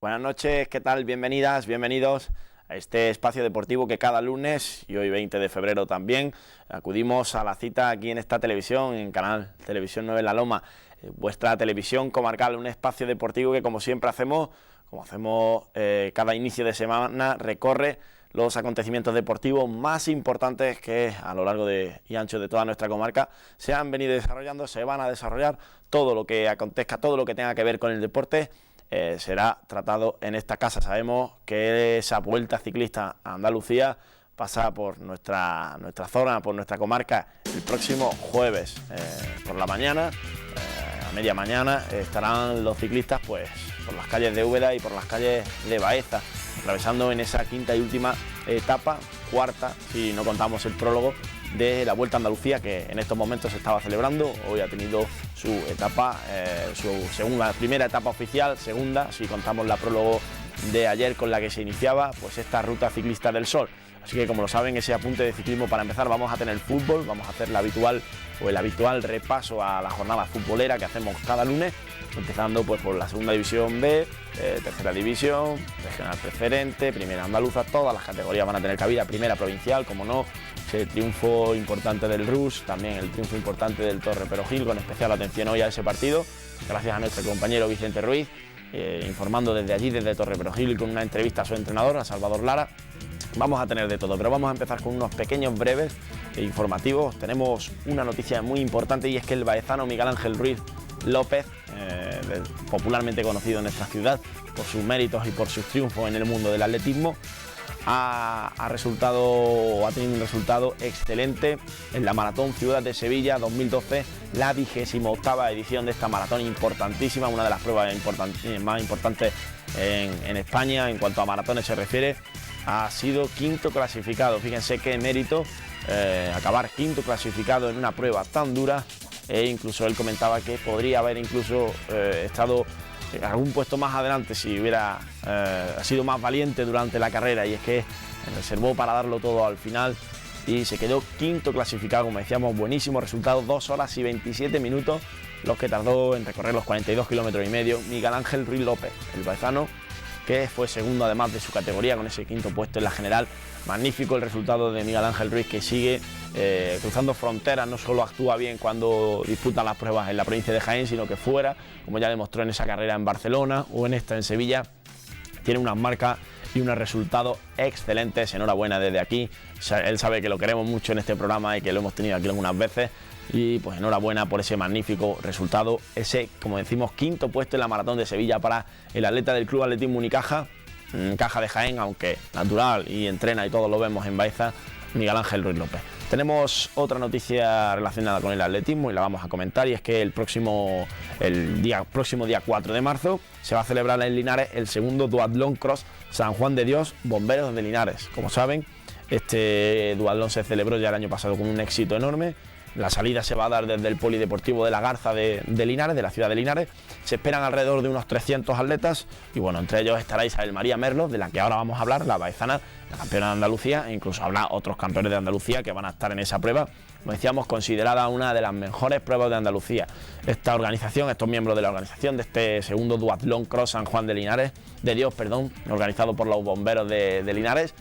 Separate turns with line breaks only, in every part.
Buenas noches, ¿qué tal? Bienvenidas, bienvenidos a este espacio deportivo que cada lunes, y hoy 20 de febrero también, acudimos a la cita aquí en esta televisión, en Canal Televisión 9 La Loma, vuestra televisión comarcal, un espacio deportivo que como siempre hacemos, cada inicio de semana, recorre los acontecimientos deportivos más importantes que a lo largo y ancho de toda nuestra comarca se han venido desarrollando, se van a desarrollar. Todo lo que acontezca, todo lo que tenga que ver con el deporte será tratado en esta casa. Sabemos que esa vuelta ciclista a Andalucía pasa por nuestra zona, por nuestra comarca, el próximo jueves por la mañana, a media mañana, estarán los ciclistas pues por las calles de Úbeda y por las calles de Baeza, atravesando en esa quinta y última etapa, cuarta, si no contamos el prólogo, de la Vuelta a Andalucía, que en estos momentos se estaba celebrando. Hoy ha tenido su etapa, primera etapa oficial, segunda, si contamos la prólogo de ayer con la que se iniciaba pues esta ruta ciclista del Sol. Así que, como lo saben, ese apunte de ciclismo para empezar. Vamos a tener fútbol, vamos a hacer el habitual repaso a la jornada futbolera que hacemos cada lunes, empezando pues por la segunda división B, tercera división, regional preferente, primera andaluza. Todas las categorías van a tener cabida, primera provincial, como no, ese triunfo importante del RUS, también el triunfo importante del Torre Perogil, con especial atención hoy a ese partido, gracias a nuestro compañero Vicente Ruiz, informando desde allí, desde Torre Perogil, y con una entrevista a su entrenador, a Salvador Lara. Vamos a tener de todo, pero vamos a empezar con unos pequeños breves informativos. Tenemos una noticia muy importante, y es que el baezano Miguel Ángel Ruiz López, popularmente conocido en nuestra ciudad por sus méritos y por sus triunfos en el mundo del atletismo, ha tenido un resultado excelente en la Maratón Ciudad de Sevilla 2012, la 28ª edición de esta maratón importantísima, una de las pruebas más importantes en España en cuanto a maratones se refiere. Ha sido quinto clasificado, fíjense qué mérito acabar quinto clasificado en una prueba tan dura, e incluso él comentaba que podría haber incluso estado en algún puesto más adelante si hubiera sido más valiente durante la carrera, y es que reservó para darlo todo al final y se quedó quinto clasificado. Como decíamos, buenísimo resultado, 2 horas y 27 minutos los que tardó en recorrer los 42,5 kilómetros Miguel Ángel Ruiz López, el baezano, que fue segundo además de su categoría con ese quinto puesto en la general. Magnífico el resultado de Miguel Ángel Ruiz, que sigue cruzando fronteras. No solo actúa bien cuando disputan las pruebas en la provincia de Jaén, sino que fuera, como ya demostró en esa carrera en Barcelona o en esta en Sevilla, tiene unas marcas y unos resultados excelentes. Enhorabuena desde aquí. Él sabe que lo queremos mucho en este programa y que lo hemos tenido aquí algunas veces, y pues enhorabuena por ese magnífico resultado, ese, como decimos, quinto puesto en la Maratón de Sevilla para el atleta del Club Atletismo Unicaja, Caja de Jaén, aunque natural y entrena y todos lo vemos en Baeza, Miguel Ángel Ruiz López. Tenemos otra noticia relacionada con el atletismo y la vamos a comentar, y es que el próximo día 4 de marzo se va a celebrar en Linares el segundo Duatlón Cross San Juan de Dios Bomberos de Linares. Como saben, este duatlón se celebró ya el año pasado con un éxito enorme. La salida se va a dar desde el Polideportivo de la Garza de Linares, de la ciudad de Linares. Se esperan alrededor de unos 300 atletas, y bueno, entre ellos estará Isabel María Merlos, de la que ahora vamos a hablar, la baezana, la campeona de Andalucía, e incluso habrá otros campeones de Andalucía que van a estar en esa prueba. Como decíamos, considerada una de las mejores pruebas de Andalucía. Estos miembros de la organización de este segundo Duatlón Cross San Juan de Dios, organizado por los bomberos de Linares,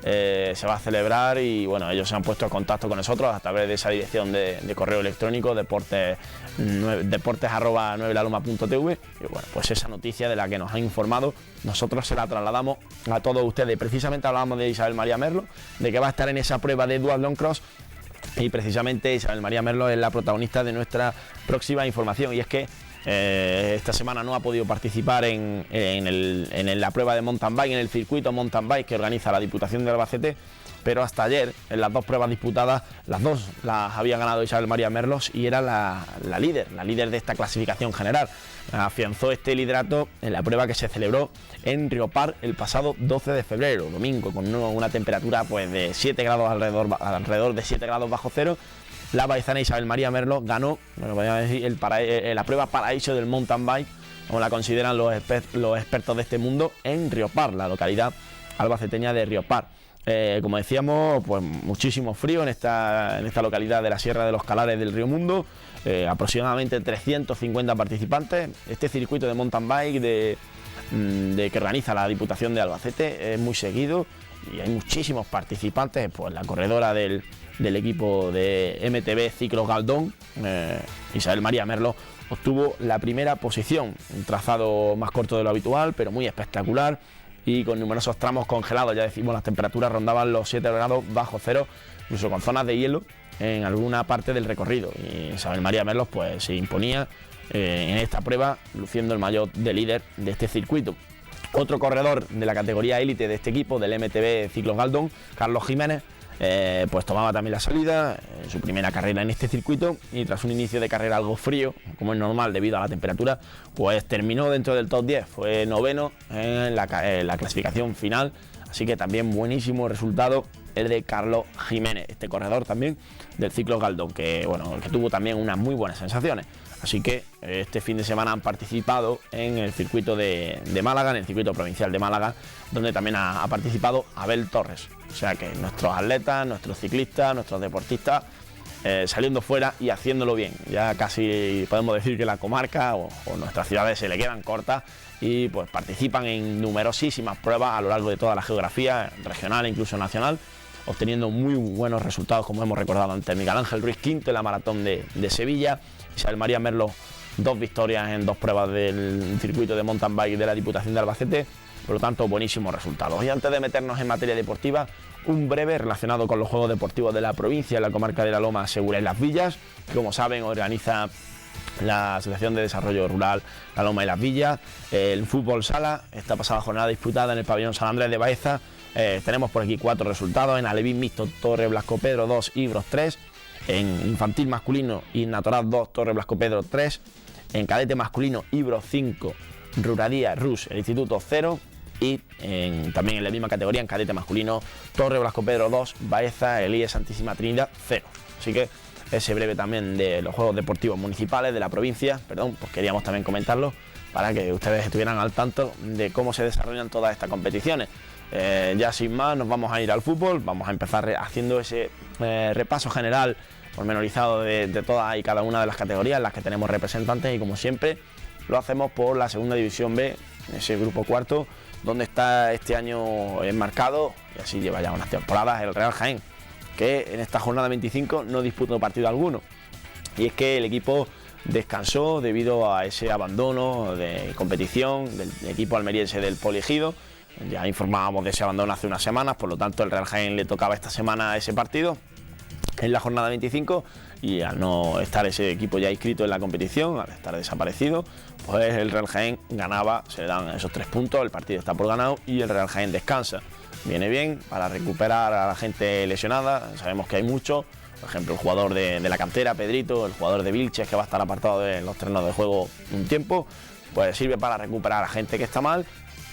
se va a celebrar, y bueno, ellos se han puesto en contacto con nosotros a través de esa dirección de correo electrónico deportes@9laloma.tv, y bueno, pues esa noticia de la que nos ha informado nosotros se la trasladamos a todos ustedes. Precisamente hablábamos de Isabel María Merlo, de que va a estar en esa prueba de Duatlón Cross, y precisamente Isabel María Merlo es la protagonista de nuestra próxima información, y es que esta semana no ha podido participar en la prueba de mountain bike, en el circuito mountain bike que organiza la Diputación de Albacete, pero hasta ayer, en las dos pruebas disputadas, las dos las había ganado Isabel María Merlos, y era la líder de esta clasificación general. Afianzó este liderato en la prueba que se celebró en Riopar el pasado 12 de febrero, domingo, con una temperatura pues de 7 grados alrededor de 7 grados bajo cero. La baezana Isabel María Merlo ganó, la prueba paraíso del mountain bike, como la consideran los expertos de este mundo, en Riopar, la localidad albaceteña de Riopar. Como decíamos, pues muchísimo frío en esta localidad de la Sierra de los Calares del Río Mundo, aproximadamente 350 participantes. Este circuito de mountain bike de que organiza la Diputación de Albacete, es muy seguido y hay muchísimos participantes. Pues la corredora del equipo de MTB Ciclos Galdón, Isabel María Merlo, obtuvo la primera posición, un trazado más corto de lo habitual, pero muy espectacular y con numerosos tramos congelados. Ya decimos, las temperaturas rondaban los 7 grados bajo cero, incluso con zonas de hielo en alguna parte del recorrido. Y Isabel María Merlos pues se imponía en esta prueba, luciendo el maillot de líder de este circuito. Otro corredor de la categoría élite de este equipo, del MTB Ciclos Galdón, Carlos Jiménez, pues tomaba también la salida en su primera carrera en este circuito, y tras un inicio de carrera algo frío, como es normal debido a la temperatura, pues terminó dentro del top 10, fue noveno en la clasificación final. Así que también buenísimo resultado el de Carlos Jiménez, este corredor también del Ciclos Galdón, que bueno, que tuvo también unas muy buenas sensaciones. Así que este fin de semana han participado en el circuito de Málaga, en el circuito provincial de Málaga, donde también ha participado Abel Torres. O sea que nuestros atletas, nuestros ciclistas, nuestros deportistas saliendo fuera y haciéndolo bien. Ya casi podemos decir que la comarca o nuestras ciudades se le quedan cortas y pues participan en numerosísimas pruebas a lo largo de toda la geografía regional e incluso nacional, obteniendo muy buenos resultados, como hemos recordado antes. Miguel Ángel Ruiz quinto en la maratón de Sevilla, Isabel María Merlo 2 victorias en 2 pruebas del circuito de mountain bike de la Diputación de Albacete. Por lo tanto, buenísimos resultados. Y antes de meternos en materia deportiva, un breve relacionado con los Juegos Deportivos de la provincia, en la comarca de la Loma, Segura y Las Villas. Como saben, organiza la Asociación de Desarrollo Rural La Loma y Las Villas. El fútbol sala, esta pasada jornada disputada en el pabellón San Andrés de Baeza. Tenemos por aquí 4 resultados: en alevín mixto, Torre Blasco Pedro 2, Ibros 3. En infantil masculino, Innatoral 2, Torre Blasco Pedro 3. En cadete masculino, Ibros 5, Ruradía Rus, el Instituto 0. Y también en la misma categoría, en cadete masculino, Torre Blasco Pedro 2, Baeza, Elías Santísima Trinidad 0. Así que ese breve también de los Juegos Deportivos Municipales de la provincia, pues queríamos también comentarlo para que ustedes estuvieran al tanto de cómo se desarrollan todas estas competiciones. Ya sin más, nos vamos a ir al fútbol. Vamos a empezar haciendo ese repaso general pormenorizado de todas y cada una de las categorías en las que tenemos representantes, y como siempre lo hacemos por la segunda división B, ese grupo cuarto, donde está este año enmarcado, y así lleva ya unas temporadas, el Real Jaén, que en esta jornada 25 no disputó partido alguno. Y es que el equipo descansó debido a ese abandono de competición del equipo almeriense del Poliegido. Ya informábamos de ese abandono hace unas semanas, por lo tanto el Real Jaén le tocaba esta semana ese partido en la jornada 25, y al no estar ese equipo ya inscrito en la competición, al estar desaparecido, pues el Real Jaén ganaba, se le dan esos 3 puntos, el partido está por ganado y el Real Jaén descansa. Viene bien para recuperar a la gente lesionada, sabemos que hay muchos, por ejemplo el jugador de la cantera, Pedrito, el jugador de Vilches, que va a estar apartado de los terrenos de juego un tiempo, pues sirve para recuperar a la gente que está mal.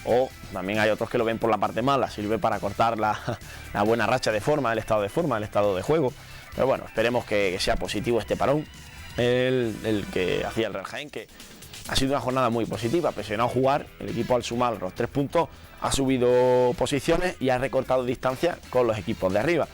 O también hay otros que lo ven por la parte mala, sirve para cortar la buena racha de forma, el estado de juego. Pero bueno, esperemos que sea positivo este parón, el que hacía el Real Jaén, que ha sido una jornada muy positiva. Pese a no jugar, el equipo, al sumar los 3 puntos, ha subido posiciones y ha recortado distancia con los equipos de arriba.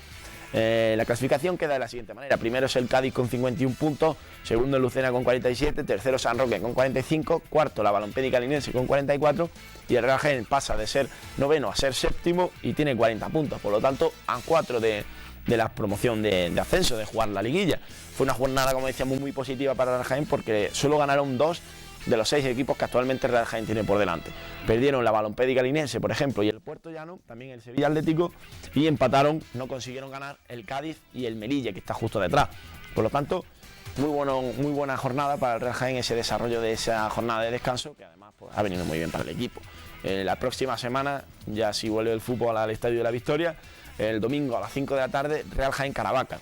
La clasificación queda de la siguiente manera: primero es el Cádiz con 51 puntos, segundo el Lucena con 47, tercero San Roque con 45, cuarto la Balompédica Linense con 44, y el Real Jaén pasa de ser noveno a ser séptimo y tiene 40 puntos, por lo tanto a 4 de la promoción de ascenso, de jugar la liguilla. Fue una jornada, como decíamos, muy positiva para el Real Jaén, porque solo ganaron 2 de los 6 equipos que actualmente el Real Jaén tiene por delante. Perdieron la Balompédica Linense, por ejemplo, y el Puerto Llano, también el Sevilla Atlético, y empataron, no consiguieron ganar el Cádiz y el Melilla, que está justo detrás. Por lo tanto, muy buena jornada para el Real Jaén, ese desarrollo de esa jornada de descanso, que además pues, ha venido muy bien para el equipo. La próxima semana, ya si vuelve el fútbol al Estadio de la Victoria, el domingo a las 5 de la tarde, Real Jaén Caravaca.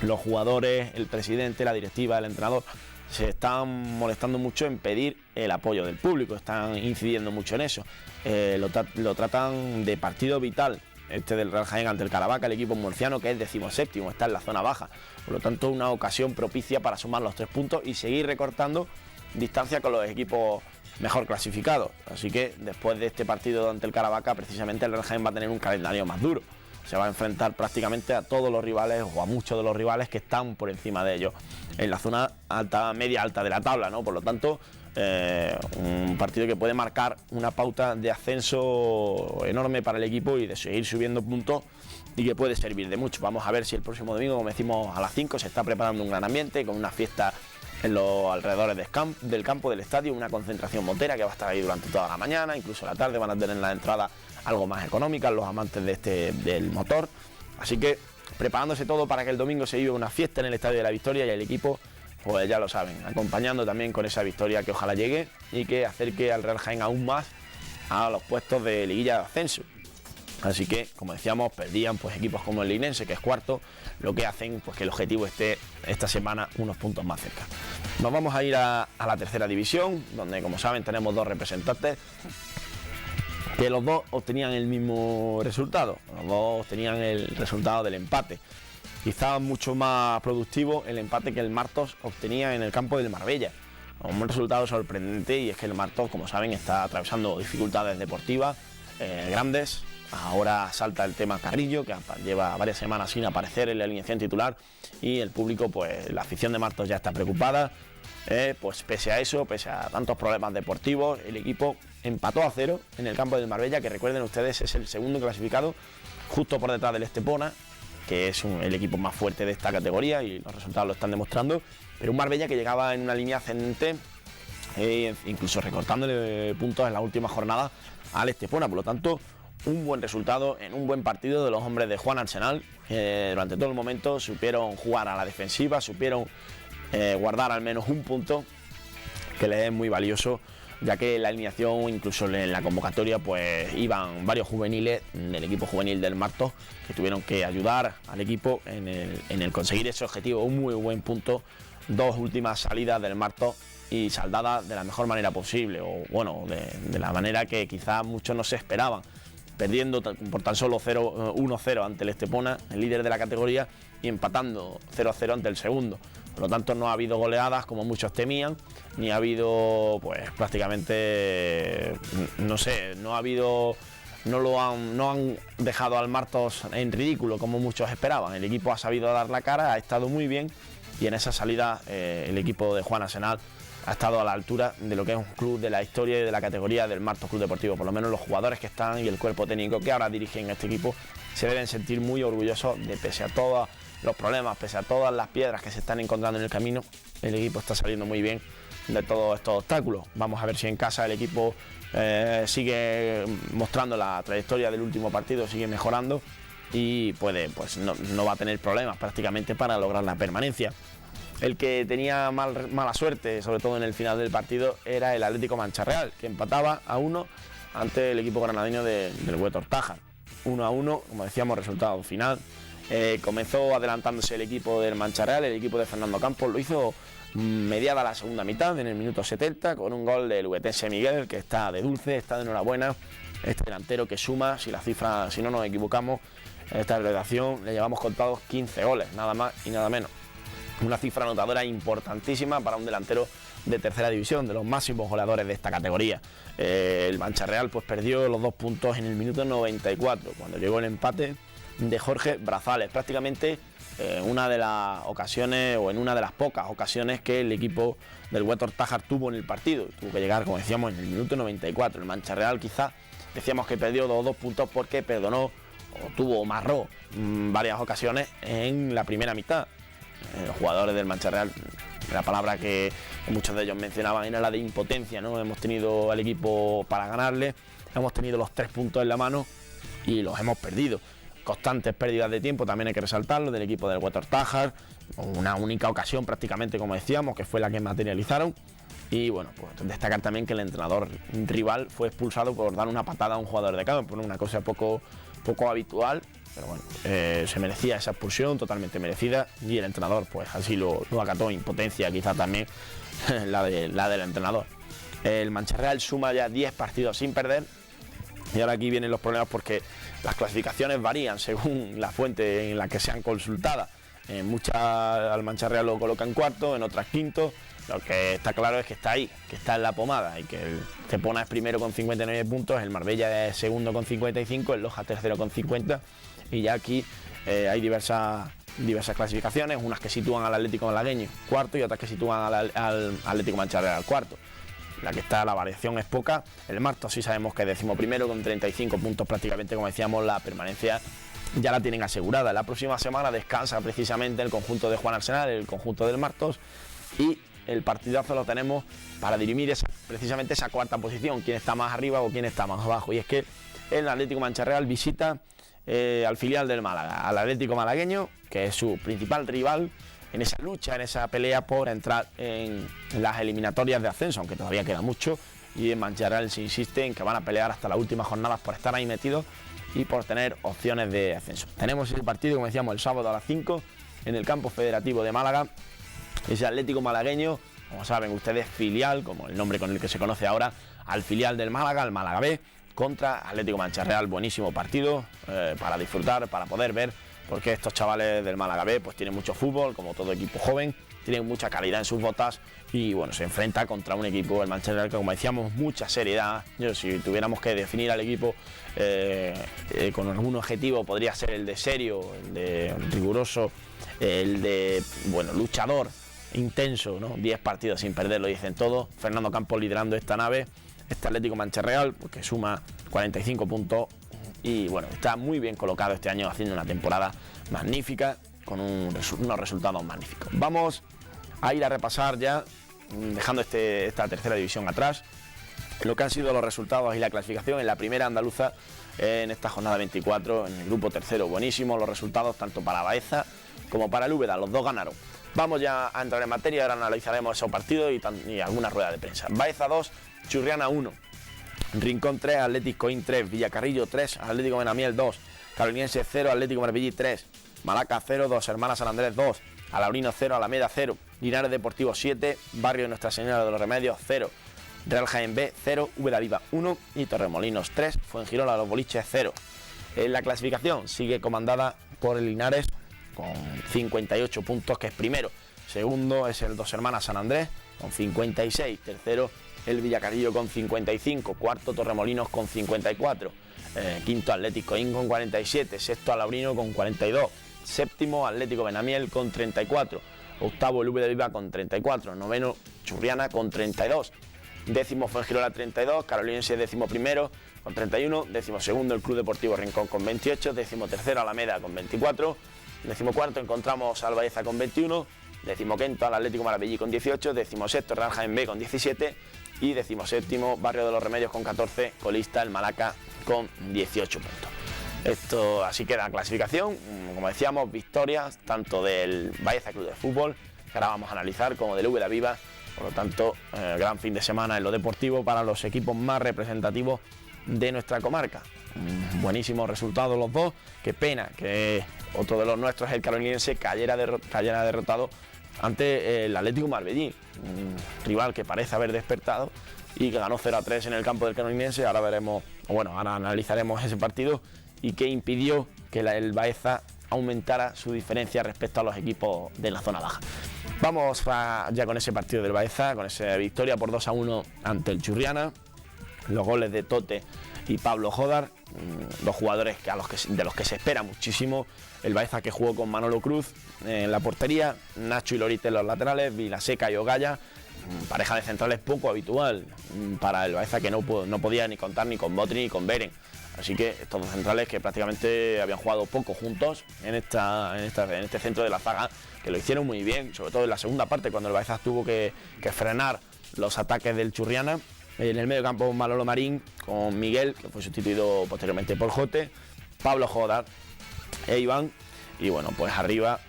Los jugadores, el presidente, la directiva, el entrenador se están molestando mucho en pedir el apoyo del público, están incidiendo mucho en eso. Lo tratan de partido vital este del Real Jaén ante el Caravaca, el equipo murciano, que es 17º, está en la zona baja. Por lo tanto, una ocasión propicia para sumar los 3 puntos y seguir recortando distancia con los equipos mejor clasificados. Así que después de este partido ante el Caravaca, precisamente el Real Jaén va a tener un calendario más duro. Se va a enfrentar prácticamente a todos los rivales, o a muchos de los rivales que están por encima de ellos, en la zona alta, media alta de la tabla, ¿no? Por lo tanto, un partido que puede marcar una pauta de ascenso enorme para el equipo y de seguir subiendo puntos, y que puede servir de mucho. Vamos a ver si el próximo domingo, como decimos, a las 5 se está preparando un gran ambiente con una fiesta en los alrededores del campo, del estadio, una concentración motera que va a estar ahí durante toda la mañana, incluso la tarde van a tener las entradas algo más económicas los amantes del motor. Así que preparándose todo para que el domingo se viva una fiesta en el Estadio de la Victoria, y el equipo, pues ya lo saben, acompañando también con esa victoria que ojalá llegue y que acerque al Real Jaén aún más a los puestos de liguilla de ascenso. Así que, como decíamos, perdían pues equipos como el Linense, que es cuarto, lo que hacen pues que el objetivo esté esta semana unos puntos más cerca. Nos vamos a ir a la tercera división, donde, como saben, tenemos dos representantes que los dos obtenían el mismo resultado, los dos obtenían el resultado del empate. Quizá mucho más productivo el empate que el Martos obtenía en el campo del Marbella. Un resultado sorprendente, y es que el Martos, como saben, está atravesando dificultades deportivas grandes. Ahora salta el tema Carrillo, que lleva varias semanas sin aparecer en la alineación titular, y el público, pues la afición de Martos ya está preocupada. Pues pese a eso, pese a tantos problemas deportivos, el equipo empató a 0 en el campo del Marbella, que recuerden ustedes es el segundo clasificado, justo por detrás del Estepona, que es el equipo más fuerte de esta categoría, y los resultados lo están demostrando. Pero un Marbella que llegaba en una línea ascendente, incluso recortándole puntos en la última jornada al Estepona. Por lo tanto, un buen resultado en un buen partido de los hombres de Juan Arsenal, que durante todo el momento supieron jugar a la defensiva, supieron guardar al menos un punto, que les es muy valioso, ya que en la alineación, incluso en la convocatoria, pues iban varios juveniles del equipo juvenil del Martos, que tuvieron que ayudar al equipo en el conseguir ese objetivo. Un muy buen punto, dos últimas salidas del Martos y saldadas de la mejor manera posible, o bueno, de la manera que quizás muchos no se esperaban, perdiendo por tan solo 1-0 ante el Estepona, el líder de la categoría, y empatando 0-0 ante el segundo. Por lo tanto, no ha habido goleadas como muchos temían, ni ha habido, pues prácticamente, no han dejado al Martos en ridículo como muchos esperaban. El equipo ha sabido dar la cara, ha estado muy bien, y en esa salida el equipo de Juan Arsenal ha estado a la altura de lo que es un club de la historia y de la categoría del Martos Club Deportivo. Por lo menos los jugadores que están y el cuerpo técnico que ahora dirigen este equipo se deben sentir muy orgullosos de, pese a todos los problemas, pese a todas las piedras que se están encontrando en el camino, el equipo está saliendo muy bien de todos estos obstáculos. Vamos a ver si en casa el equipo sigue mostrando la trayectoria del último partido, sigue mejorando, y puede, pues no va a tener problemas prácticamente para lograr la permanencia. El que tenía mala suerte, sobre todo en el final del partido, era el Atlético Mancha Real, que empataba a 1 ante el equipo granadino del Huetor Tájar. 1-1, como decíamos, resultado final. Comenzó adelantándose el equipo del Mancha Real, el equipo de Fernando Campos lo hizo mediada la segunda mitad, en el minuto 70, con un gol del ubetense Miguel, que está de dulce, está de enhorabuena. Este delantero que suma, si no nos equivocamos, en esta redacción le llevamos contados 15 goles, nada más y nada menos. Una cifra anotadora importantísima para un delantero de tercera división, de los máximos goleadores de esta categoría. El Mancha Real pues perdió los 2 puntos en el minuto 94, cuando llegó el empate de Jorge Brazales, prácticamente una de las ocasiones, o en una de las pocas ocasiones que el equipo del Huetor Tájar tuvo en el partido. Tuvo que llegar, como decíamos, en el minuto 94. El Mancha Real quizás decíamos que perdió los 2 puntos porque perdonó o tuvo o marró varias ocasiones en la primera mitad. Los jugadores del Mancha Real, la palabra que muchos de ellos mencionaban era la de impotencia, ¿no? Hemos tenido al equipo para ganarle, hemos tenido los 3 puntos en la mano y los hemos perdido. Constantes pérdidas de tiempo, también hay que resaltarlo, del equipo del Huetor Tájar, una única ocasión prácticamente, como decíamos, que fue la que materializaron. Y bueno, pues destacar también que el entrenador rival fue expulsado por dar una patada a un jugador de campo, una cosa poco habitual. Pero bueno, se merecía esa expulsión, totalmente merecida, y el entrenador pues así lo acató. Impotencia quizá también la del entrenador. El Mancha Real suma ya 10 partidos sin perder, y ahora aquí vienen los problemas porque las clasificaciones varían según la fuente en la que sean consultadas. Muchas al Mancha Real lo colocan cuarto, en otras quinto. Lo que está claro es que está ahí, que está en la pomada, y que el Estepona es primero con 59 puntos, el Marbella es segundo con 55, el Loja tercero con 50, y ya aquí hay diversas clasificaciones, unas que sitúan al Atlético Malagueño cuarto y otras que sitúan al Atlético Mancha Real cuarto. la que está la variación es poca. El Martos sí sabemos que es 11º con 35 puntos, prácticamente, como decíamos, la permanencia ya la tienen asegurada. La próxima semana descansa precisamente el conjunto de Juan Arsenal, el conjunto del Martos, y el partidazo lo tenemos para dirimir precisamente esa cuarta posición, quién está más arriba o quién está más abajo. Y es que el Atlético Mancha Real visita al filial del Málaga, al Atlético malagueño, que es su principal rival en esa lucha, en esa pelea por entrar en las eliminatorias de ascenso, aunque todavía queda mucho, y en Mancha Real se insiste en que van a pelear hasta las últimas jornadas por estar ahí metidos y por tener opciones de ascenso. Tenemos ese partido, como decíamos, el sábado a las 5 en el campo federativo de Málaga. Ese Atlético malagueño, como saben ustedes, filial, como el nombre con el que se conoce ahora, al filial del Málaga, al Málaga B, contra Atlético Mancha Real. Buenísimo partido para disfrutar, para poder ver, porque estos chavales del Málaga B pues tienen mucho fútbol, como todo equipo joven, tienen mucha calidad en sus botas y bueno, se enfrenta contra un equipo, el Mancha Real, que como decíamos, mucha seriedad. Yo, si tuviéramos que definir al equipo con algún objetivo, podría ser el de serio, el de riguroso, el de, bueno, luchador, intenso, ¿no? 10 partidos sin perder, lo dicen todos. Fernando Campos liderando esta nave, este Atlético Mancha Real, porque suma 45 puntos y bueno, está muy bien colocado este año, haciendo una temporada magnífica, con unos resultados magníficos. Vamos a ir a repasar ya, dejando esta tercera división atrás, lo que han sido los resultados y la clasificación en la primera andaluza en esta jornada 24, en el grupo tercero. Buenísimos los resultados tanto para Baeza como para el Úbeda, los dos ganaron. Vamos ya a entrar en materia, ahora analizaremos esos partidos y alguna rueda de prensa. Baeza 2, Churriana 1, Rincón 3, Atlético Coín 3, Villacarrillo 3, Atlético Benamiel 2, Caroliniense 0, Atlético Marbellí 3, Malaca 0, Dos Hermanas San Andrés 2, Alaurino 0, Alameda 0, Linares Deportivo 7, Barrio de Nuestra Señora de los Remedios 0, Real Jaén B 0, Úbeda Viva 1 y Torremolinos 3, Fuengirola Los Boliches 0. En la clasificación sigue comandada por el Linares con 58 puntos, que es primero. Segundo es el Dos Hermanas San Andrés con 56. Tercero el Villacarrillo con 55. Cuarto Torremolinos con 54. Quinto Atlético Coín con 47. Sexto Alaurino con 42. Séptimo Atlético Benamiel con 34. Octavo el Úbeda Viva con 34. Noveno Churriana con 32. Décimo Fuengirola 32. Caroliniense décimo primero con 31. Décimo segundo el Club Deportivo Rincón con 28. Décimo tercero Alameda con 24. Decimocuarto encontramos al Baeza con 21, decimoquinto al Atlético Marbellí con 18, decimosexto Real Jaén B con 17 y decimoséptimo Barrio de los Remedios con 14, colista el Malaca con 18 puntos. Esto así queda la clasificación, como decíamos, victorias tanto del Baeza Club de Fútbol, que ahora vamos a analizar, como del Úbeda Viva. Por lo tanto, gran fin de semana en lo deportivo para los equipos más representativos de nuestra comarca. Buenísimos resultados los dos. Qué pena que otro de los nuestros, el caroliniense, cayera derrotado ante el Atlético Marbellí, un rival que parece haber despertado y que ganó 0-3 en el campo del caroliniense. Ahora veremos, ahora analizaremos ese partido y qué impidió que el Baeza aumentara su diferencia respecto a los equipos de la zona baja. Vamos ya con ese partido del Baeza, con esa victoria por 2-1 ante el Churriana. Los goles de Tote y Pablo Jodar, dos jugadores de los que se espera muchísimo. El Baeza, que jugó con Manolo Cruz en la portería, Nacho y Lorite en los laterales, Vilaseca y Ogaya, pareja de centrales poco habitual para el Baeza, que no podía ni contar ni con Botri ni con Beren. Así que estos dos centrales que prácticamente habían jugado poco juntos en este centro de la zaga, que lo hicieron muy bien, sobre todo en la segunda parte, cuando el Baeza tuvo que frenar los ataques del Churriana. En el medio campo Manolo Marín con Miguel, que fue sustituido posteriormente por Jote, Pablo Jodar e Iván. Y bueno, pues arriba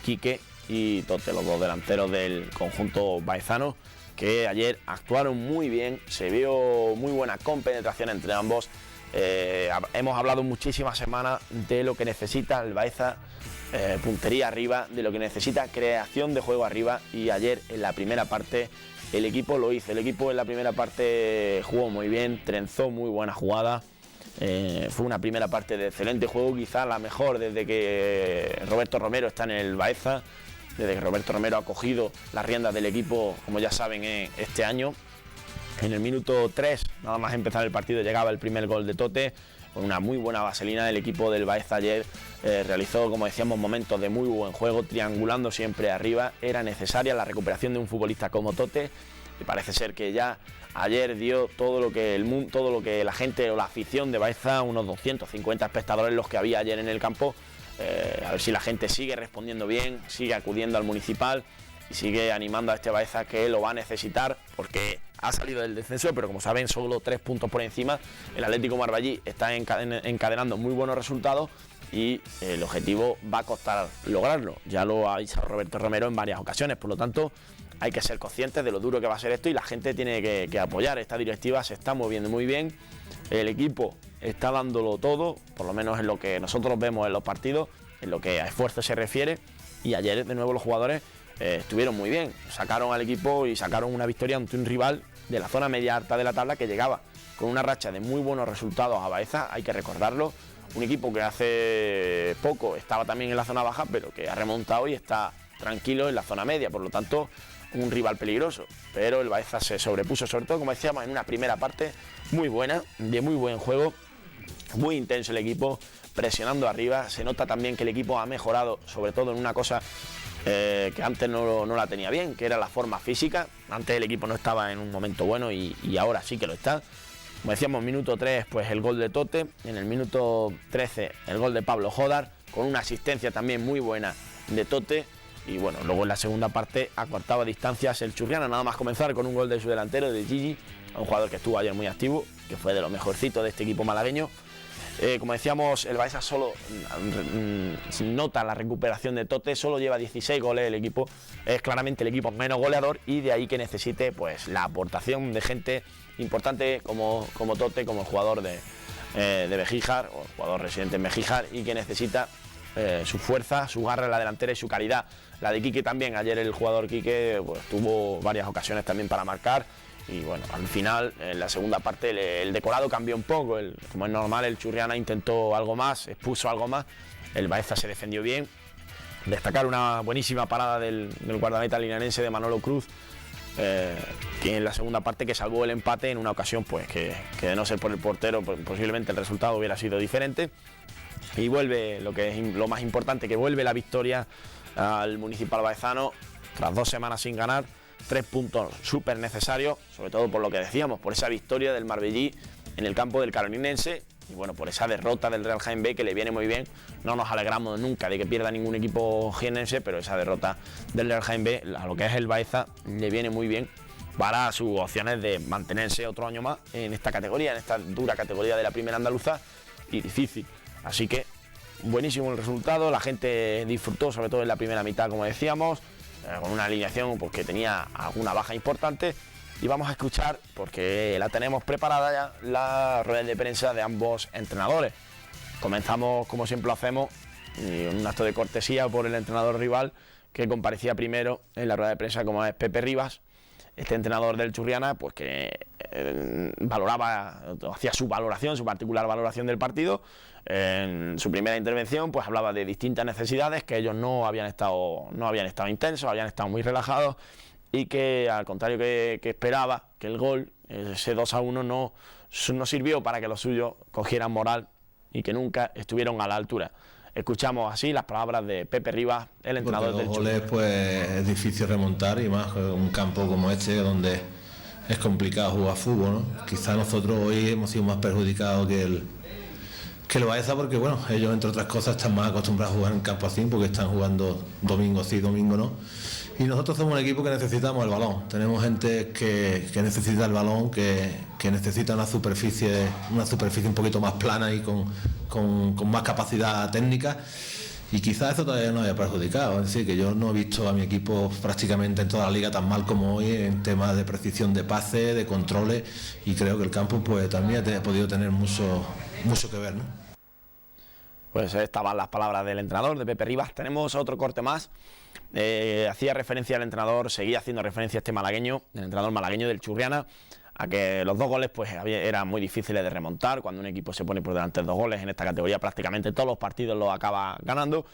Quique y Tote, los dos delanteros del conjunto baezano, que ayer actuaron muy bien, se vio muy buena compenetración entre ambos. Hemos hablado muchísimas semanas de lo que necesita el Baeza, puntería arriba, de lo que necesita creación de juego arriba, y ayer en la primera parte el equipo lo hizo. El equipo en la primera parte jugó muy bien, trenzó muy buena jugada. Fue una primera parte de excelente juego, quizás la mejor desde que Roberto Romero está en el Baeza, desde que Roberto Romero ha cogido las riendas del equipo, como ya saben, este año. En el minuto 3, nada más empezar el partido, llegaba el primer gol de Tote, con una muy buena vaselina. El equipo del Baeza ayer realizó, como decíamos, momentos de muy buen juego, triangulando siempre arriba. Era necesaria la recuperación de un futbolista como Tote, y parece ser que ya ayer dio todo lo que la gente o la afición de Baeza, unos 250 espectadores los que había ayer en el campo. A ver si la gente sigue respondiendo bien, sigue acudiendo al municipal y sigue animando a este Baeza, que lo va a necesitar porque ha salido del descenso, pero como saben, solo 3 puntos por encima. El Atlético Marballí está encadenando muy buenos resultados y el objetivo va a costar lograrlo. Ya lo ha avisado Roberto Romero en varias ocasiones, por lo tanto hay que ser conscientes de lo duro que va a ser esto y la gente tiene que apoyar. Esta directiva se está moviendo muy bien, el equipo está dándolo todo, por lo menos en lo que nosotros vemos en los partidos, en lo que a esfuerzo se refiere, y ayer de nuevo los jugadores estuvieron muy bien, sacaron al equipo y sacaron una victoria ante un rival de la zona media alta de la tabla que llegaba con una racha de muy buenos resultados a Baeza, hay que recordarlo, un equipo que hace poco estaba también en la zona baja, pero que ha remontado y está tranquilo en la zona media, por lo tanto un rival peligroso, pero el Baeza se sobrepuso, sobre todo como decíamos, en una primera parte muy buena, de muy buen juego, muy intenso el equipo, presionando arriba. Se nota también que el equipo ha mejorado, sobre todo en una cosa que antes no la tenía bien, que era la forma física. Antes el equipo no estaba en un momento bueno y ahora sí que lo está. Como decíamos, minuto 3 pues el gol de Tote, en el minuto 13 el gol de Pablo Jodar, con una asistencia también muy buena de Tote. Y bueno, luego en la segunda parte acortaba distancias el Churriana, nada más comenzar, con un gol de su delantero, de Gigi, un jugador que estuvo ayer muy activo, que fue de lo mejorcito de este equipo malagueño. Como decíamos, el Baeza solo nota la recuperación de Tote, solo lleva 16 goles, el equipo es claramente el equipo menos goleador y de ahí que necesite pues la aportación de gente importante como Tote, como el jugador de Bejíjar, o el jugador residente en Bejíjar, y que necesita su fuerza, su garra en la delantera y su calidad. La de Quique también, ayer el jugador Quique pues, tuvo varias ocasiones también para marcar. Y bueno, al final, en la segunda parte, el decorado cambió un poco. Como es normal, el Churriana intentó algo más, expuso algo más. El Baeza se defendió bien. Destacar una buenísima parada del guardameta linarense de Manolo Cruz, que en la segunda parte que salvó el empate en una ocasión pues que de no ser por el portero, pues, posiblemente el resultado hubiera sido diferente. Y vuelve lo que es lo más importante, que vuelve la victoria al Municipal Baezano tras 2 semanas sin ganar. 3 puntos súper necesarios, sobre todo por lo que decíamos, por esa victoria del Marbellí en el campo del Carolinense y bueno, por esa derrota del Real Jaén B, que le viene muy bien. No nos alegramos nunca de que pierda ningún equipo jienense, pero esa derrota del Real Jaén B, a lo que es el Baeza, le viene muy bien para sus opciones de mantenerse otro año más en esta categoría, en esta dura categoría de la primera andaluza y difícil. Así que buenísimo el resultado, la gente disfrutó, sobre todo en la primera mitad, como decíamos, con una alineación pues, que tenía alguna baja importante, y vamos a escuchar, porque la tenemos preparada ya, la rueda de prensa de ambos entrenadores. Comenzamos, como siempre lo hacemos, un acto de cortesía por el entrenador rival, que comparecía primero en la rueda de prensa, como es Pepe Rivas, este entrenador del Churriana, pues que valoraba, hacía su valoración, su particular valoración del partido. En su primera intervención pues hablaba de distintas necesidades, que ellos no habían estado intensos, habían estado muy relajados, y que al contrario que esperaba, que el gol, ese 2-1, no sirvió para que los suyos cogieran moral y que nunca estuvieron a la altura. Escuchamos así las palabras de Pepe Rivas, el entrenador del Churriana.
Goles pues es difícil remontar, y más un campo como este donde es complicado jugar fútbol, ¿no? Quizás nosotros hoy hemos sido más perjudicados que el Baeza, porque bueno, ellos entre otras cosas están más acostumbrados a jugar en campo así, porque están jugando domingo sí, domingo no. Y nosotros somos un equipo que necesitamos el balón. Tenemos gente que necesita el balón, que necesita una superficie un poquito más plana y con más capacidad técnica. Y quizás eso todavía nos haya perjudicado. Es decir, que yo no he visto a mi equipo prácticamente en toda la liga tan mal como hoy en temas de precisión de pase, de controles, y creo que el campo pues también ha podido tener mucho que ver, ¿no?
Pues estaban las palabras del entrenador, de Pepe Rivas. Tenemos otro corte más. Hacía referencia al entrenador, seguía haciendo referencia a este malagueño, el entrenador malagueño del Churriana, a que los 2 goles pues eran muy difíciles de remontar. Cuando un equipo se pone por delante de 2 goles en esta categoría, prácticamente todos los partidos los acaba ganando.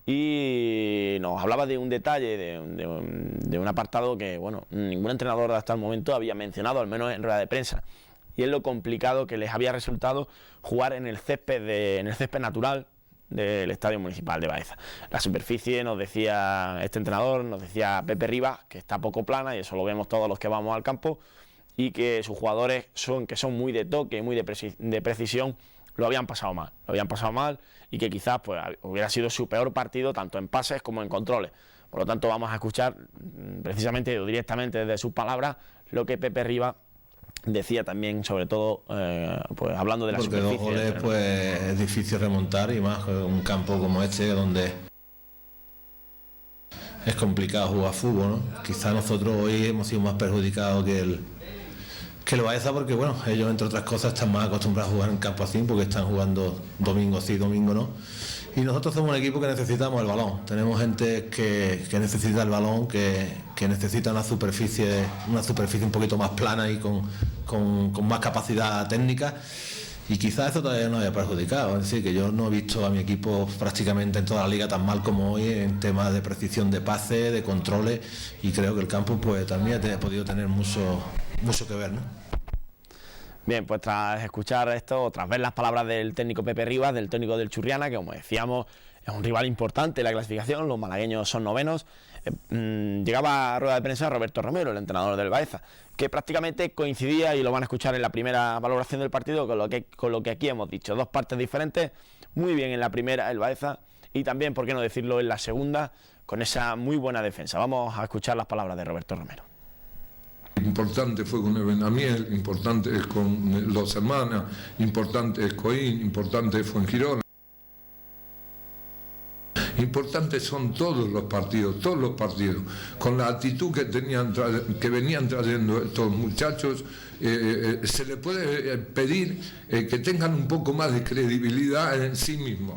Y nos hablaba de un detalle, de un apartado que bueno, ningún entrenador hasta el momento había mencionado, al menos en rueda de prensa, y es lo complicado que les había resultado jugar en el césped natural del Estadio Municipal de Baeza. La superficie, nos decía este entrenador, nos decía Pepe Rivas, que está poco plana, y eso lo vemos todos los que vamos al campo, y que sus jugadores son muy de toque, muy de precisión, lo habían pasado mal, y que quizás pues hubiera sido su peor partido tanto en pases como en controles. Por lo tanto, vamos a escuchar precisamente o directamente desde sus palabras lo que Pepe Rivas decía también, sobre todo pues hablando de la superficie.
Porque 2 goles pues es difícil remontar, y más un campo como este donde es complicado jugar fútbol, ¿no? Quizá nosotros hoy hemos sido más perjudicados que el Baeza, porque bueno, ellos entre otras cosas están más acostumbrados a jugar en campo así, porque están jugando domingo sí, domingo no. Y nosotros somos un equipo que necesitamos el balón. Tenemos gente que necesita el balón, que necesita una superficie un poquito más plana y con más capacidad técnica. Y quizás eso todavía nos haya perjudicado. Es decir, que yo no he visto a mi equipo prácticamente en toda la liga tan mal como hoy en temas de precisión de pase, de controles, y creo que el campo pues también ha podido tener mucho que ver, ¿no?
Bien, pues tras escuchar esto, tras ver las palabras del técnico Pepe Rivas, del técnico del Churriana, que como decíamos es un rival importante en la clasificación, los malagueños son novenos, llegaba a rueda de prensa Roberto Romero, el entrenador del Baeza, que prácticamente coincidía, y lo van a escuchar en la primera valoración del partido, con lo que aquí hemos dicho. 2 partes diferentes, muy bien en la primera el Baeza, y también, por qué no decirlo, en la segunda, con esa muy buena defensa. Vamos a escuchar las palabras de Roberto Romero.
Importante fue con el Benamiel, importante es con los Hermanas, importante es Coín, importante fue en Girona. Importantes son todos los partidos, con la actitud que venían trayendo estos muchachos. Se les puede pedir que tengan un poco más de credibilidad en sí mismos.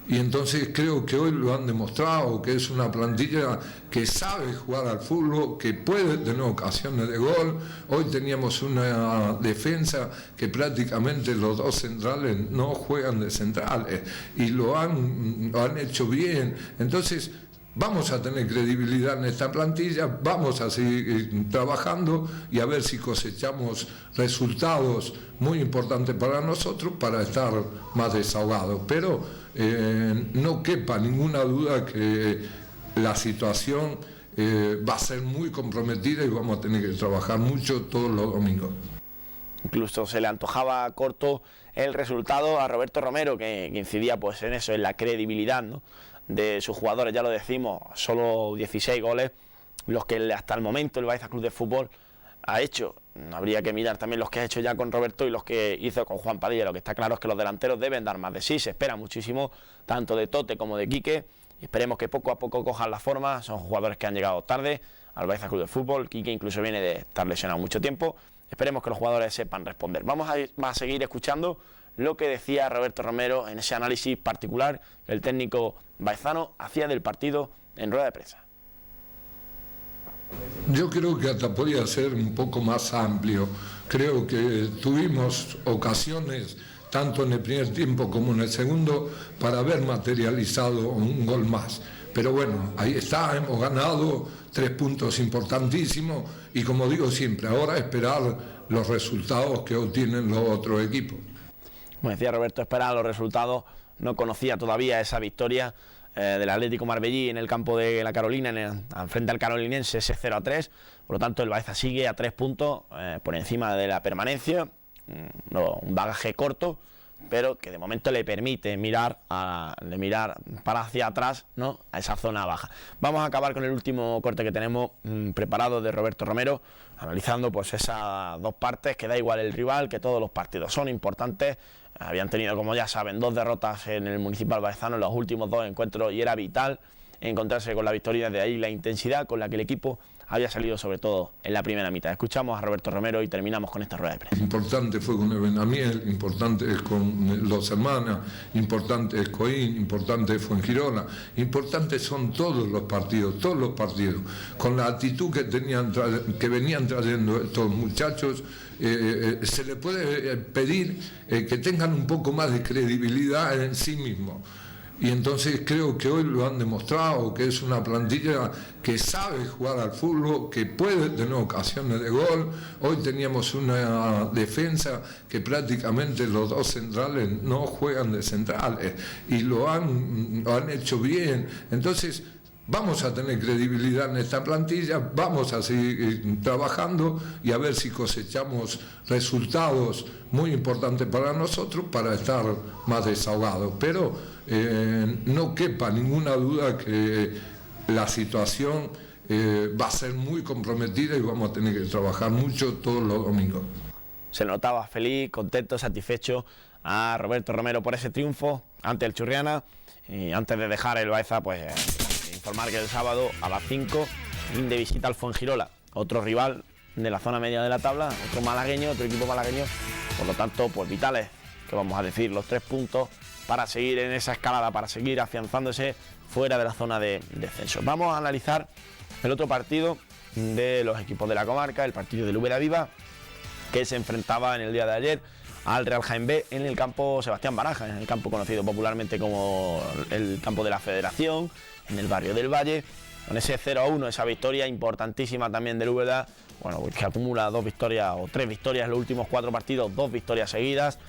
Y entonces creo que hoy lo han demostrado, que es una plantilla que sabe jugar al fútbol, que puede tener ocasiones de gol. Hoy teníamos una defensa que prácticamente los 2 centrales no juegan de centrales, y lo han hecho bien. Entonces vamos a tener credibilidad en esta plantilla, vamos a seguir trabajando y a ver si cosechamos resultados muy importantes para nosotros, para estar más desahogados. Pero no quepa ninguna duda que la situación va a ser muy comprometida y vamos a tener que trabajar mucho todos los domingos.
Incluso se le antojaba corto el resultado a Roberto Romero, que incidía pues en eso, en la credibilidad, ¿no?, de sus jugadores. Ya lo decimos, solo 16 goles los que hasta el momento el Baeza Club de Fútbol ha hecho. Habría que mirar también los que ha hecho ya con Roberto y los que hizo con Juan Padilla. Lo que está claro es que los delanteros deben dar más de sí. Se espera muchísimo tanto de Tote como de Quique, y esperemos que poco a poco cojan la forma. Son jugadores que han llegado tarde al Baeza Club de Fútbol. Quique incluso viene de estar lesionado mucho tiempo. Esperemos que los jugadores sepan responder. Vamos a seguir escuchando lo que decía Roberto Romero en ese análisis particular que el técnico baezano hacía del partido en rueda de prensa.
Yo creo que hasta podía ser un poco más amplio. Creo que tuvimos ocasiones, tanto en el primer tiempo como en el segundo, para haber materializado un gol más. Pero bueno, ahí está, hemos ganado 3 puntos importantísimos, y como digo siempre, ahora esperar los resultados que obtienen los otros equipos.
Como decía Roberto, esperar los resultados. No conocía todavía esa victoria del Atlético Marbellí en el campo de la Carolina, frente al Carolinense, ese 0-3. Por lo tanto, el Baeza sigue a 3 puntos por encima de la permanencia. Un bagaje corto, pero que de momento le permite mirar para hacia atrás, ¿no?, a esa zona baja. Vamos a acabar con el último corte que tenemos preparado de Roberto Romero, analizando pues esas 2 partes, que da igual el rival, que todos los partidos son importantes. Habían tenido, como ya saben, 2 derrotas en el Municipal Baezano en los últimos 2 encuentros, y era vital encontrarse con la victoria. De ahí la intensidad con la que el equipo había salido, sobre todo en la primera mitad. Escuchamos a Roberto Romero y terminamos con esta rueda de prensa.
Importante fue con el Benamiel, importante es con los Hermanas, importante es Coín, importante fue en Girona. Importantes son todos los partidos, con la actitud que venían trayendo estos muchachos. Se les puede pedir que tengan un poco más de credibilidad en sí mismos. y entonces creo que hoy lo han demostrado, que es una plantilla que sabe jugar al fútbol, que puede tener ocasiones de gol. Hoy teníamos una defensa que prácticamente los dos centrales no juegan de centrales y lo han hecho bien. Entonces vamos a tener credibilidad en esta plantilla, vamos a seguir trabajando y a ver si cosechamos resultados muy importantes para nosotros para estar más desahogados. Pero no quepa ninguna duda que la situación va a ser muy comprometida y vamos a tener que trabajar mucho todos los domingos.
Se notaba feliz, contento, satisfecho a Roberto Romero por ese triunfo ante el Churriana. Y antes de dejar el Baeza, pues informar que el sábado a las 5 de visita al Fuengirola, otro rival de la zona media de la tabla, otro malagueño, otro equipo malagueño. Por lo tanto, pues vitales, que vamos a decir, los 3 puntos para seguir en esa escalada, para seguir afianzándose fuera de la zona de descenso. Vamos a analizar el otro partido de los equipos de la comarca, el partido del Úbeda Viva, que se enfrentaba en el día de ayer al Real Jaén B en el campo Sebastián Baraja, en el campo conocido popularmente como el campo de la Federación, en el barrio del Valle, con ese 0-1, esa victoria importantísima también del Úbeda, bueno, que acumula 2 victorias o 3 victorias en los últimos 4 partidos, 2 victorias seguidas.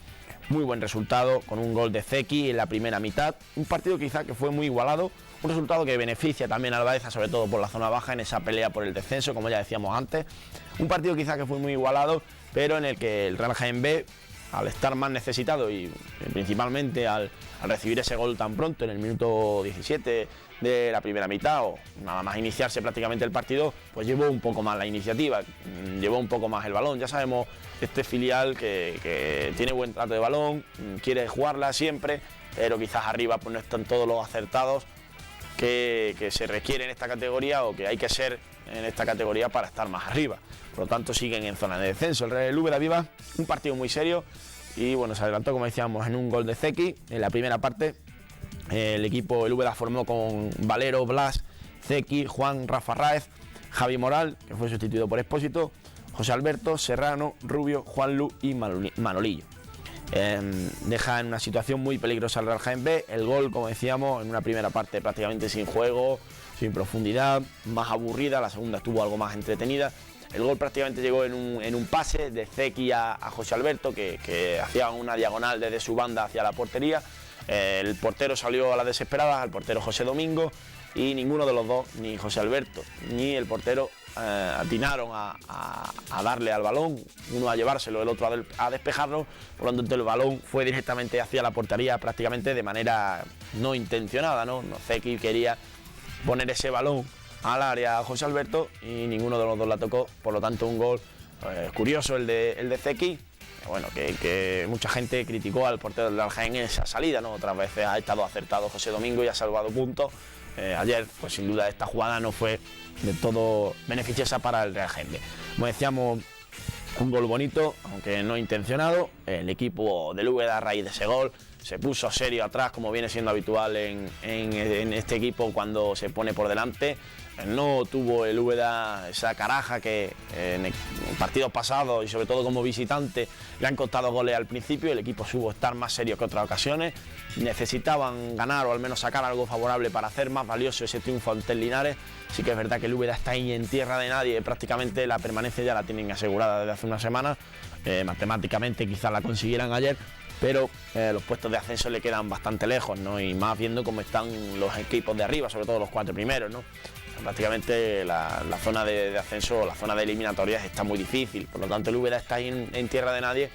Muy buen resultado, con un gol de Zeki en la primera mitad. Un partido quizá que fue muy igualado, un resultado que beneficia también al Baeza, sobre todo por la zona baja, en esa pelea por el descenso, como ya decíamos antes. Un partido quizá que fue muy igualado, pero en el que el Real Jaén B, al estar más necesitado y principalmente al recibir ese gol tan pronto, en el minuto 17 de la primera mitad, o nada más iniciarse prácticamente el partido, pues llevó un poco más la iniciativa, llevó un poco más el balón. Ya sabemos, este filial que tiene buen trato de balón, quiere jugarla siempre, pero quizás arriba pues no están todos los acertados que se requiere en esta categoría o que hay que ser en esta categoría para estar más arriba. Por lo tanto, siguen en zona de descenso. El Úbeda Viva, un partido muy serio y bueno, se adelantó, como decíamos, en un gol de Zeki en la primera parte. El equipo, el Úbeda, formó con Valero, Blas, Zeki, Juan, Rafa Ráez, Javi Moral, que fue sustituido por Expósito, José Alberto, Serrano, Rubio, Juanlu y Manolillo. Deja en una situación muy peligrosa al Real Jaén B. El gol, como decíamos, en una primera parte prácticamente sin juego, sin profundidad, más aburrida. La segunda estuvo algo más entretenida. El gol prácticamente llegó en un pase de Zeki a José Alberto, que hacía una diagonal desde su banda hacia la portería. El portero salió a la desesperada, el portero José Domingo, y ninguno de los dos, ni José Alberto ni el portero, atinaron a darle al balón, uno a llevárselo, el otro a despejarlo. Por lo tanto, el balón fue directamente hacia la portería, prácticamente de manera no intencionada, ¿no? Zeki quería poner ese balón al área a José Alberto y ninguno de los dos la tocó. Por lo tanto, un gol curioso el de Zeki. Bueno, que mucha gente criticó al portero del Real Jaén en esa salida, ¿no? Otras veces ha estado acertado José Domingo y ha salvado puntos. Ayer, pues sin duda, esta jugada no fue de todo beneficiosa para el Real Jaén. Como decíamos, un gol bonito, aunque no intencionado. El equipo del Úbeda, a raíz de ese gol, se puso serio atrás, como viene siendo habitual en este equipo cuando se pone por delante. No tuvo el Úbeda esa caraja que en partidos pasados y sobre todo como visitante le han costado goles al principio. El equipo supo estar más serio que otras ocasiones. Necesitaban ganar o al menos sacar algo favorable para hacer más valioso ese triunfo ante el Linares. Sí que es verdad que el Úbeda está ahí en tierra de nadie, prácticamente la permanencia ya la tienen asegurada desde hace unas semanas. Matemáticamente quizás la consiguieran ayer, pero los puestos de ascenso le quedan bastante lejos, ¿no? Y más viendo cómo están los equipos de arriba, sobre todo los 4 primeros, ¿no? Prácticamente la zona de ascenso, la zona de eliminatorias está muy difícil. Por lo tanto, el Úbeda está ahí en tierra de nadie.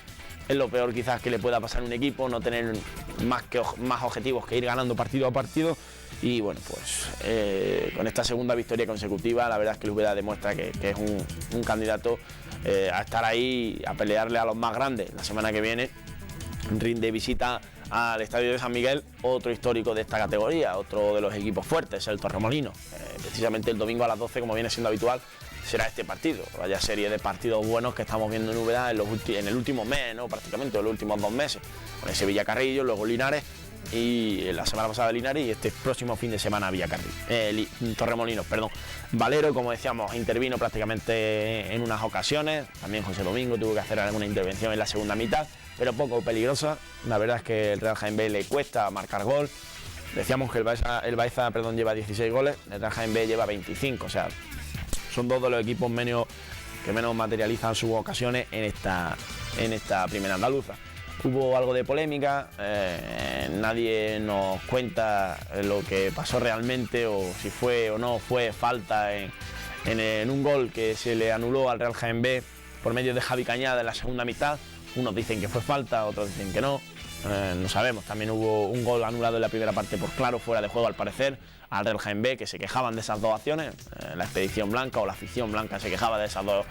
Es lo peor quizás que le pueda pasar a un equipo, no tener más objetivos que ir ganando partido a partido. Y bueno, pues con esta segunda victoria consecutiva, la verdad es que el Úbeda demuestra que es un candidato a estar ahí, a pelearle a los más grandes. La semana que viene rinde visita al Estadio de San Miguel, otro histórico de esta categoría, otro de los equipos fuertes, el Torremolinos. Precisamente el domingo a las 12, como viene siendo habitual, será este partido. Vaya serie de partidos buenos que estamos viendo en Úbeda en el último mes, ¿no? Prácticamente, los últimos 2 meses. Con ese Villacarrillo, luego Linares, y la semana pasada Linares, y este próximo fin de semana Torremolinos, perdón. Valero, como decíamos, intervino prácticamente en unas ocasiones. También José Domingo tuvo que hacer alguna intervención en la segunda mitad, pero poco peligrosa. La verdad es que el Real Jaén B le cuesta marcar gol. Decíamos que el Baeza lleva 16 goles, el Real Jaén B lleva 25, o sea, son dos de los equipos que menos materializan sus ocasiones en esta primera andaluza. Hubo algo de polémica, nadie nos cuenta lo que pasó realmente o si fue o no fue falta en un gol que se le anuló al Real Jaén B por medio de Javi Cañada en la segunda mitad. Unos dicen que fue falta, otros dicen que no. No sabemos. También hubo un gol anulado en la primera parte por claro, fuera de juego al parecer, al Real Jaén B, que se quejaban de esas dos acciones. La expedición blanca o la afición blanca se quejaba de esas dos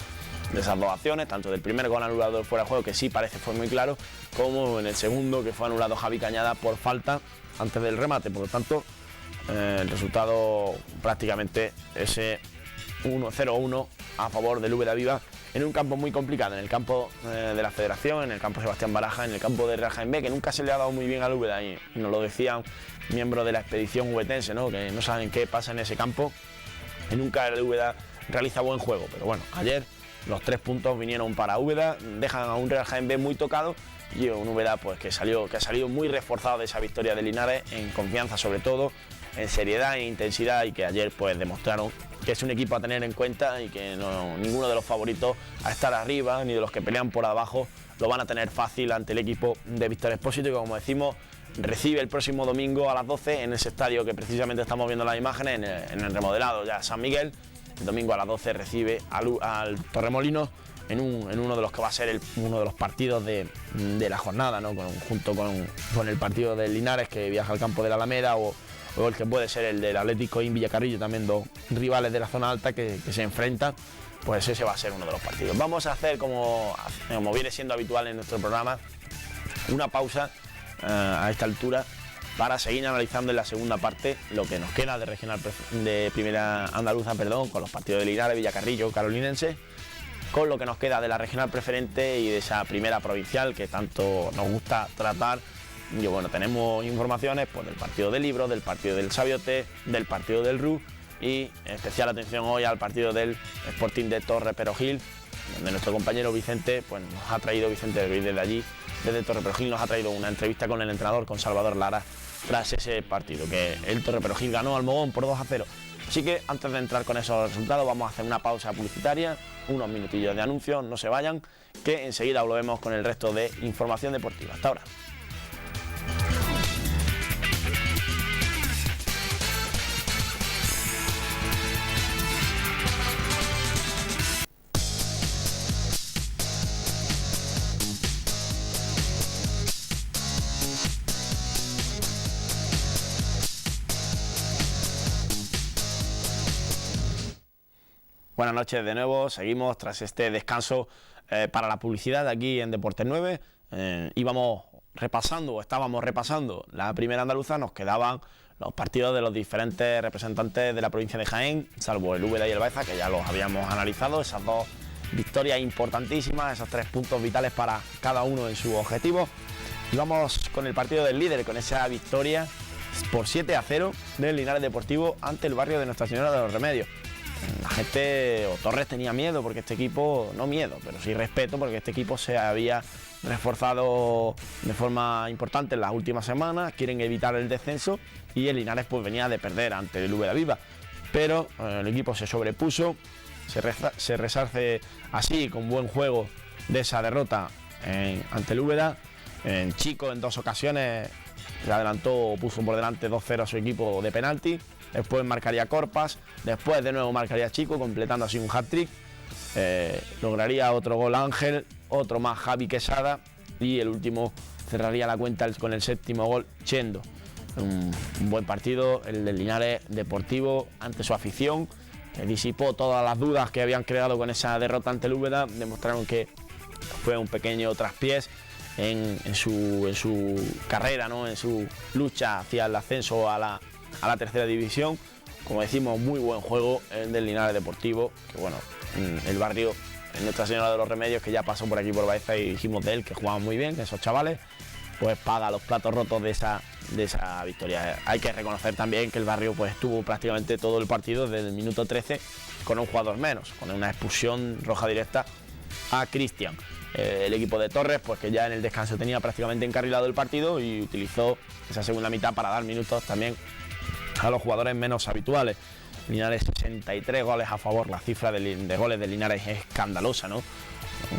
acciones, tanto del primer gol anulado fuera de juego, que sí parece fue muy claro, como en el segundo, que fue anulado Javi Cañada por falta antes del remate. Por lo tanto, el resultado prácticamente ese 0-1 a favor del Úbeda Viva, en un campo muy complicado, en el campo de la Federación, en el campo Sebastián Baraja, en el campo de Real Jaén B, que nunca se le ha dado muy bien al Úbeda, y nos lo decían miembros de la expedición ubetense, ¿no? Que no saben qué pasa en ese campo, y nunca el Úbeda realiza buen juego. Pero bueno, ayer los 3 puntos vinieron para Úbeda, dejan a un Real Jaén B muy tocado y un Úbeda pues, que ha salido muy reforzado de esa victoria de Linares, en confianza sobre todo, en seriedad e intensidad, y que ayer pues demostraron que es un equipo a tener en cuenta y que ninguno de los favoritos a estar arriba ni de los que pelean por abajo lo van a tener fácil ante el equipo de Víctor Expósito, que como decimos recibe el próximo domingo a las 12 en ese estadio que precisamente estamos viendo las imágenes, en el remodelado ya San Miguel. El domingo a las 12 recibe al Torremolinos en uno de los que va a ser uno de los partidos de la jornada, ¿no? Junto con el partido de Linares, que viaja al campo de la Alameda, o el que puede ser el del Atlético en Villacarrillo, también dos rivales de la zona alta que se enfrentan. Pues ese va a ser uno de los partidos. Vamos a hacer, como viene siendo habitual en nuestro programa, una pausa a esta altura para seguir analizando en la segunda parte lo que nos queda de primera andaluza, con los partidos de Linares, Villacarrillo, Carolinense, con lo que nos queda de la regional preferente y de esa primera provincial que tanto nos gusta tratar. Y bueno, tenemos informaciones pues, del partido del Libro, del partido del Sabiote, del partido del RU, y especial atención hoy al partido del Sporting de Torre Perogil, donde nuestro compañero Vicente pues, nos ha traído, Vicente desde allí, desde Torre Perogil, nos ha traído una entrevista con el entrenador, con Salvador Lara, tras ese partido, que el Torre Perogil ganó al Mogón por 2-0. Así que antes de entrar con esos resultados vamos a hacer una pausa publicitaria, unos minutillos de anuncios, no se vayan, que enseguida volvemos con el resto de información deportiva. Hasta ahora. Buenas noches de nuevo, seguimos tras este descanso para la publicidad aquí en Deportes 9. Estábamos repasando la primera andaluza, nos quedaban los partidos de los diferentes representantes de la provincia de Jaén, salvo el Úbeda y el Baeza, que ya los habíamos analizado, esas dos victorias importantísimas, esos 3 puntos vitales para cada uno en su objetivo. Y vamos con el partido del líder, con esa victoria por 7-0 del Linares Deportivo ante el barrio de Nuestra Señora de los Remedios. La gente, o Torres, tenía miedo porque este equipo, no miedo, pero sí respeto, porque este equipo se había reforzado de forma importante en las últimas semanas, quieren evitar el descenso, y el Linares pues venía de perder ante el Úbeda Viva, pero el equipo se sobrepuso, se resarce así con buen juego de esa derrota ante el Úbeda. Chico en 2 ocasiones se adelantó, puso por delante 2-0 a su equipo de penalti. Después marcaría Corpas, después de nuevo marcaría Chico, completando así un hat-trick. Lograría otro gol Ángel, otro más Javi Quesada, y el último cerraría la cuenta con el 7º gol Chendo. Un buen partido el del Linares Deportivo ante su afición, que disipó todas las dudas que habían creado con esa derrota ante el Úbeda. Demostraron que fue un pequeño traspiés en su carrera, ¿no? En su lucha hacia el ascenso a la tercera división. Como decimos, muy buen juego el del Linares Deportivo, que bueno, el barrio Nuestra Señora de los Remedios, que ya pasó por aquí por Baeza y dijimos de él que jugaban muy bien, esos chavales, pues paga los platos rotos de esa victoria. Hay que reconocer también que el barrio pues estuvo prácticamente todo el partido desde el minuto 13 con un jugador menos, con una expulsión roja directa a Cristian. el equipo de Torres, pues que ya en el descanso tenía prácticamente encarrilado el partido y utilizó esa segunda mitad para dar minutos también a los jugadores menos habituales. Linares 63 goles a favor, la cifra de goles de Linares es escandalosa, ¿no?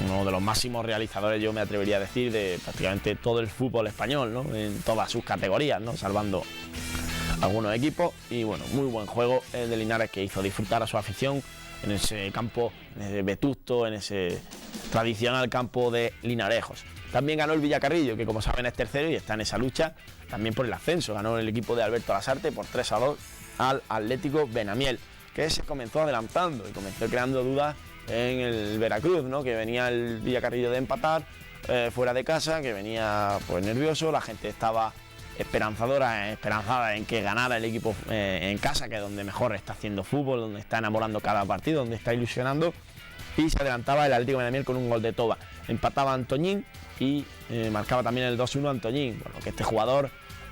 Uno de los máximos realizadores, yo me atrevería a decir, de prácticamente todo el fútbol español, ¿no? En todas sus categorías, ¿no? Salvando algunos equipos. Y bueno, muy buen juego el de Linares, que hizo disfrutar a su afición en ese campo vetusto, en ese tradicional campo de Linarejos. También ganó el Villacarrillo, que como saben es tercero y está en esa lucha también por el ascenso. Ganó el equipo de Alberto Lasarte por 3-2 al Atlético Benamiel, que se comenzó adelantando y comenzó creando dudas en el Veracruz, ¿no? Que venía el Villacarrillo de empatar fuera de casa, que venía pues nervioso, la gente estaba esperanzada en que ganara el equipo en casa, que es donde mejor está haciendo fútbol, donde está enamorando cada partido, donde está ilusionando, y se adelantaba el Atlético Benamiel con un gol de Toba. Empataba Antoñín y marcaba también el 2-1 Antoñín, bueno, que este jugador,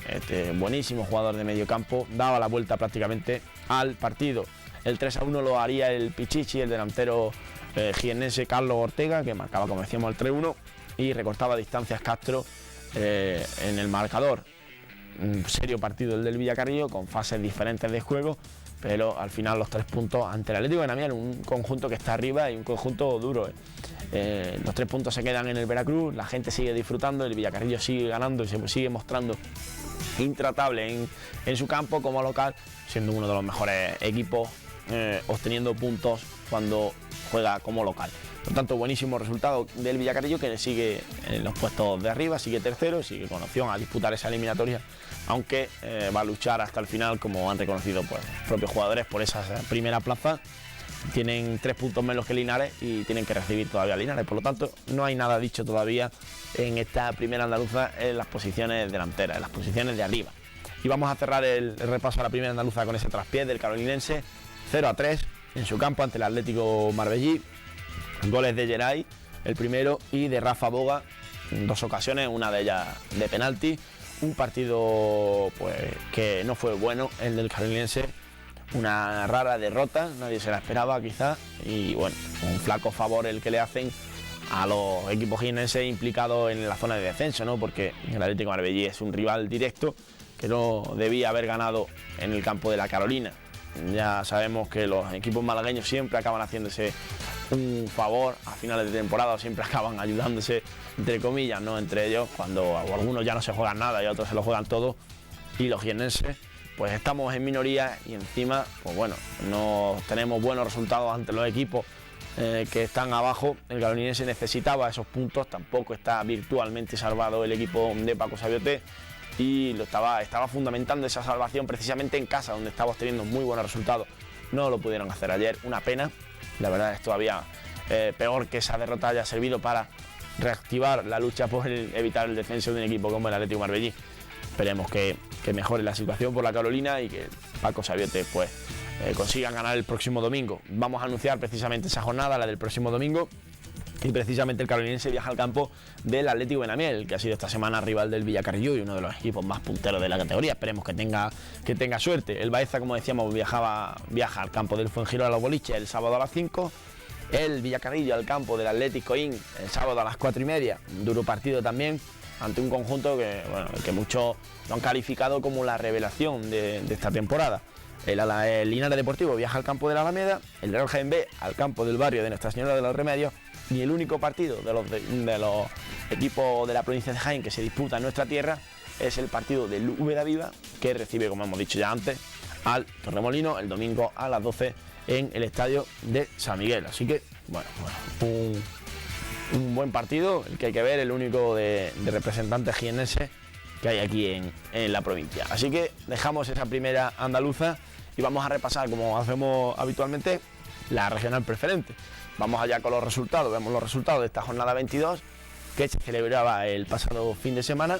este buenísimo jugador de medio campo, daba la vuelta prácticamente al partido. El 3-1 lo haría el Pichichi, el delantero jiennense Carlos Ortega, que marcaba, como decíamos, el 3-1 y recortaba distancias Castro en el marcador. Un serio partido el del Villacarrillo, con fases diferentes de juego, pero al final los 3 puntos ante el Atlético de Benamiel, un conjunto que está arriba y un conjunto duro. Los 3 puntos se quedan en el Veracruz, la gente sigue disfrutando, el Villacarrillo sigue ganando y se sigue mostrando intratable en su campo como local, siendo uno de los mejores equipos obteniendo puntos cuando juega como local. Por tanto, buenísimo resultado del Villacarrillo, que sigue en los puestos de arriba, sigue tercero, sigue con opción a disputar esa eliminatoria, aunque va a luchar hasta el final, como han reconocido pues, propios jugadores, por esa primera plaza. Tienen 3 puntos menos que Linares y tienen que recibir todavía Linares, por lo tanto no hay nada dicho todavía en esta primera andaluza en las posiciones delanteras, en las posiciones de arriba. Y vamos a cerrar el repaso a la primera andaluza con ese traspié del carolinense, 0-3 en su campo ante el Atlético Marbellí. Goles de Geray, el primero, y de Rafa Boga en 2 ocasiones, una de ellas de penalti. Un partido pues que no fue bueno, el del carolinense, una rara derrota, nadie se la esperaba quizás, y bueno, un flaco favor el que le hacen a los equipos jiennenses implicados en la zona de descenso, ¿no? Porque el Atlético Marbellí es un rival directo que no debía haber ganado en el campo de la Carolina. Ya sabemos que los equipos malagueños siempre acaban haciéndose un favor a finales de temporada, o siempre acaban ayudándose, entre comillas, ¿no? Entre ellos, cuando algunos ya no se juegan nada y otros se lo juegan todo, y los jiennenses pues estamos en minoría y encima pues bueno, no tenemos buenos resultados ante los equipos que están abajo. El carolinense necesitaba esos puntos, tampoco está virtualmente salvado el equipo de Paco Sabioté, y estaba fundamentando esa salvación precisamente en casa, donde estaba teniendo muy buenos resultados. No lo pudieron hacer ayer, una pena. La verdad es todavía peor que esa derrota haya servido para reactivar la lucha por evitar el descenso de un equipo como el Atlético Marbellí. Esperemos que mejore la situación por la Carolina y que Paco Sabioté pues consigan ganar el próximo domingo. Vamos a anunciar precisamente esa jornada, la del próximo domingo, y precisamente el carolinense viaja al campo del Atlético Benamiel, que ha sido esta semana rival del Villacarrillo y uno de los equipos más punteros de la categoría. Esperemos que tenga suerte. El Baeza, como decíamos, viaja al campo del Fuengirola a los Boliches el sábado a las 5. El Villacarrillo al campo del Atlético Coín el sábado a las 4:30. Un duro partido también ante un conjunto que muchos lo han calificado como la revelación de esta temporada. El Linares Deportivo viaja al campo de la Alameda, el Real Jaén B al campo del barrio de Nuestra Señora de los Remedios, y el único partido de los equipos de la provincia de Jaén que se disputa en nuestra tierra es el partido del Úbeda Viva, que recibe, como hemos dicho ya antes, al Torremolinos el domingo a las 12 en el estadio de San Miguel. Así que, bueno, un buen partido, el que hay que ver, el único de representantes jiennenses que hay aquí en la provincia. Así que dejamos esa primera andaluza y vamos a repasar, como hacemos habitualmente, la regional preferente. Vamos allá con los resultados. Vemos los resultados de esta jornada 22 que se celebraba el pasado fin de semana,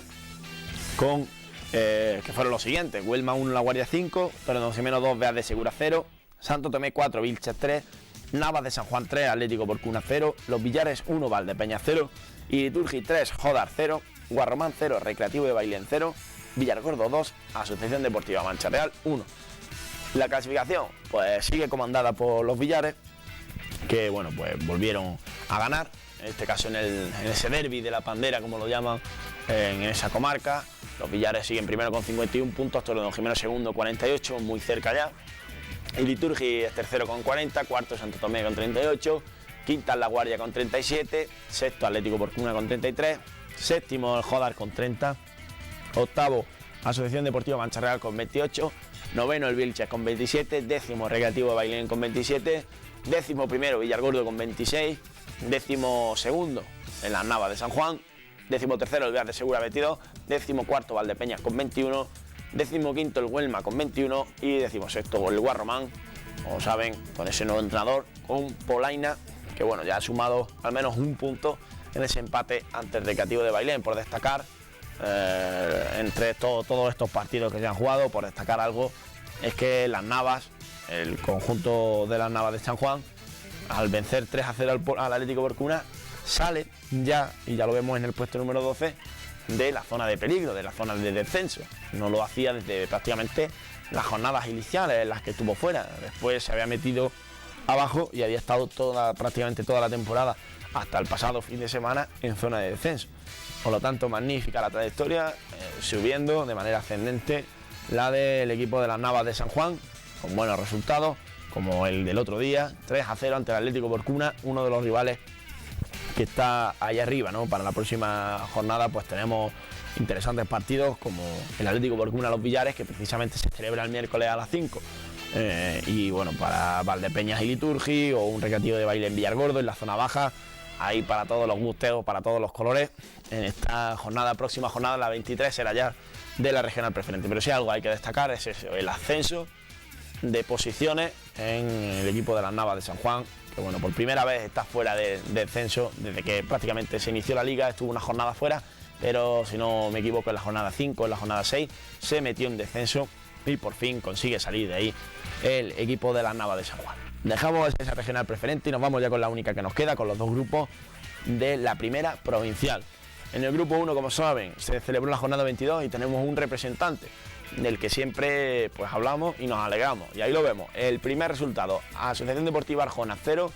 con que fueron los siguientes: Huelma 1, La Guardia 5, Torredonjimeno 2, Beas de Segura 0, Santo Tomé 4, Vilches 3, Navas de San Juan 3, Atlético Porcuna 0, Los Villares 1, Valdepeñas 0, Iriturgi 3, Jodar 0, Guarromán 0, Recreativo de Bailén 0, Villargordo 2, Asociación Deportiva Mancha Real 1. La clasificación pues sigue comandada por los Villares, que bueno, pues volvieron a ganar en este caso en ese derbi de la Pandera, como lo llaman, en esa comarca. Los Villares siguen primero con 51 puntos, Torredonjimeno segundo 48, muy cerca ya. Y Liturgi es tercero con 40, cuarto Santo Tomé con 38, quinta La Guardia con 37, sexto Atlético Porcuna con 33, séptimo el Jodar con 30, octavo Asociación Deportiva Mancha Real con 28, noveno el Vilches con 27, décimo Recreativo de Bailén con 27, décimo primero Villargordo con 26, décimo segundo en las Navas de San Juan, décimo tercero el Beas de Segura 22, décimo cuarto Valdepeñas con 21, décimo quinto el Huelma con 21 y décimo sexto el Guarromán, como saben, con ese nuevo entrenador, con Polaina, que bueno, ya ha sumado al menos un punto en ese empate ante el Recreativo de Bailén. Por destacar, entre todos estos partidos que se han jugado, por destacar algo, es que las Navas, el conjunto de las Navas de San Juan, al vencer 3-0 al Atlético Porcuna, sale ya, y ya lo vemos en el puesto número 12, de la zona de peligro, de la zona de descenso. No lo hacía desde prácticamente las jornadas iniciales en las que estuvo fuera. Después se había metido abajo y había estado prácticamente toda la temporada hasta el pasado fin de semana en zona de descenso. Por lo tanto, magnífica la trayectoria, subiendo de manera ascendente la del equipo de las Navas de San Juan, con buenos resultados, como el del otro día, 3-0 ante el Atlético Porcuna, uno de los rivales que está ahí arriba, ¿no? Para la próxima jornada pues tenemos interesantes partidos como el Atlético Porcuna Los Villares, que precisamente se celebra el miércoles a las 5. Y bueno, para Valdepeñas y Liturgi, o un Recreativo de Bailén en Villargordo, en la zona baja, ahí para todos los gustos, para todos los colores. En esta próxima jornada, la 23, será ya de la regional preferente. Pero si algo hay que destacar es eso, el ascenso de posiciones en el equipo de las Navas de San Juan, que bueno, por primera vez está fuera de descenso desde que prácticamente se inició la liga. Estuvo una jornada fuera, pero si no me equivoco, en la jornada 5, en la jornada 6, se metió en descenso y por fin consigue salir de ahí el equipo de las Navas de San Juan. Dejamos esa regional preferente y nos vamos ya con la única que nos queda, con los dos grupos de la primera provincial. En el grupo 1, como saben, se celebró la jornada 22 y tenemos un representante del que siempre pues hablamos y nos alegramos. Y ahí lo vemos. El primer resultado: Asociación Deportiva Arjona 0,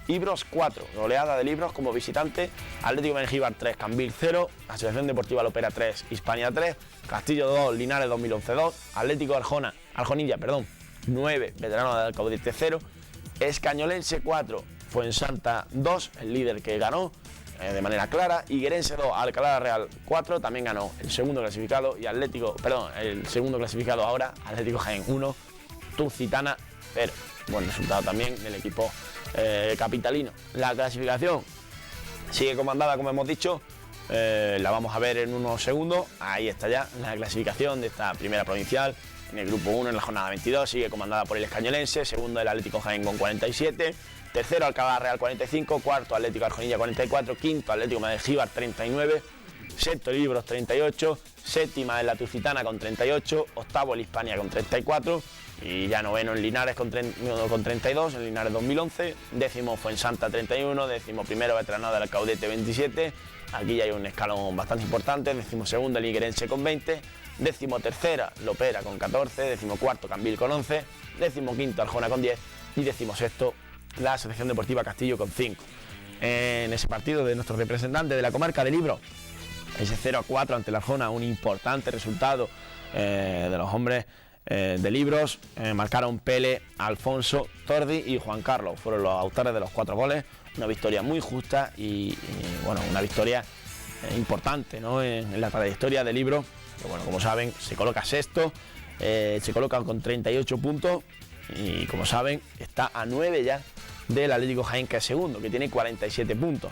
Ibros 4. Goleada de Ibros como visitante. Atlético Mengíbar 3, Cambil 0. Asociación Deportiva Lopera 3, Hispania 3. Castillo 2, Linares 2011 2. Atlético Aljonilla 9, Veterano de Alcaudete 0. Escañolense 4, Fuensanta 2, el líder que ganó de manera clara. Higuerense 2, Alcalá Real 4, también ganó el segundo clasificado. Y el segundo clasificado ahora, Atlético Jaén 1, Turcitana 0. Buen resultado también del equipo capitalino. La clasificación sigue comandada, como hemos dicho, la vamos a ver en unos segundos. Ahí está ya la clasificación de esta primera provincial. En el grupo 1, en la jornada 22, sigue comandada por el Escañolense, segundo el Atlético Jaén con 47, tercero Alcalá Real 45, cuarto Atlético Arjonilla 44, quinto Atlético Mengíbar 39, sexto el Ibros 38, séptima es la Turcitana con 38, octavo el Hispania con 34 y ya noveno en Linares con 32, en Linares 2011, décimo Fuensanta 31, décimo primero Veterano del Alcaudete 27, aquí ya hay un escalón bastante importante, décimo segundo el Higuerense con 20, décimo tercera Lopera con 14, décimo cuarto Cambil con 11, décimo quinto Arjona con 10 y décimo sexto la Asociación Deportiva Castillo con 5. En ese partido de nuestro representante de la comarca del Ibro, ese 0-4 ante la Arjona, un importante resultado de los hombres del Ibros. Marcaron Pele, Alfonso, Tordi y Juan Carlos, fueron los autores de los 4 goles. Una victoria muy justa y bueno, una victoria importante, ¿no? en la trayectoria del Ibro, que bueno, como saben, se coloca sexto, se coloca con 38 puntos y como saben está a 9 ya del Atlético Jaén, que es segundo, que tiene 47 puntos.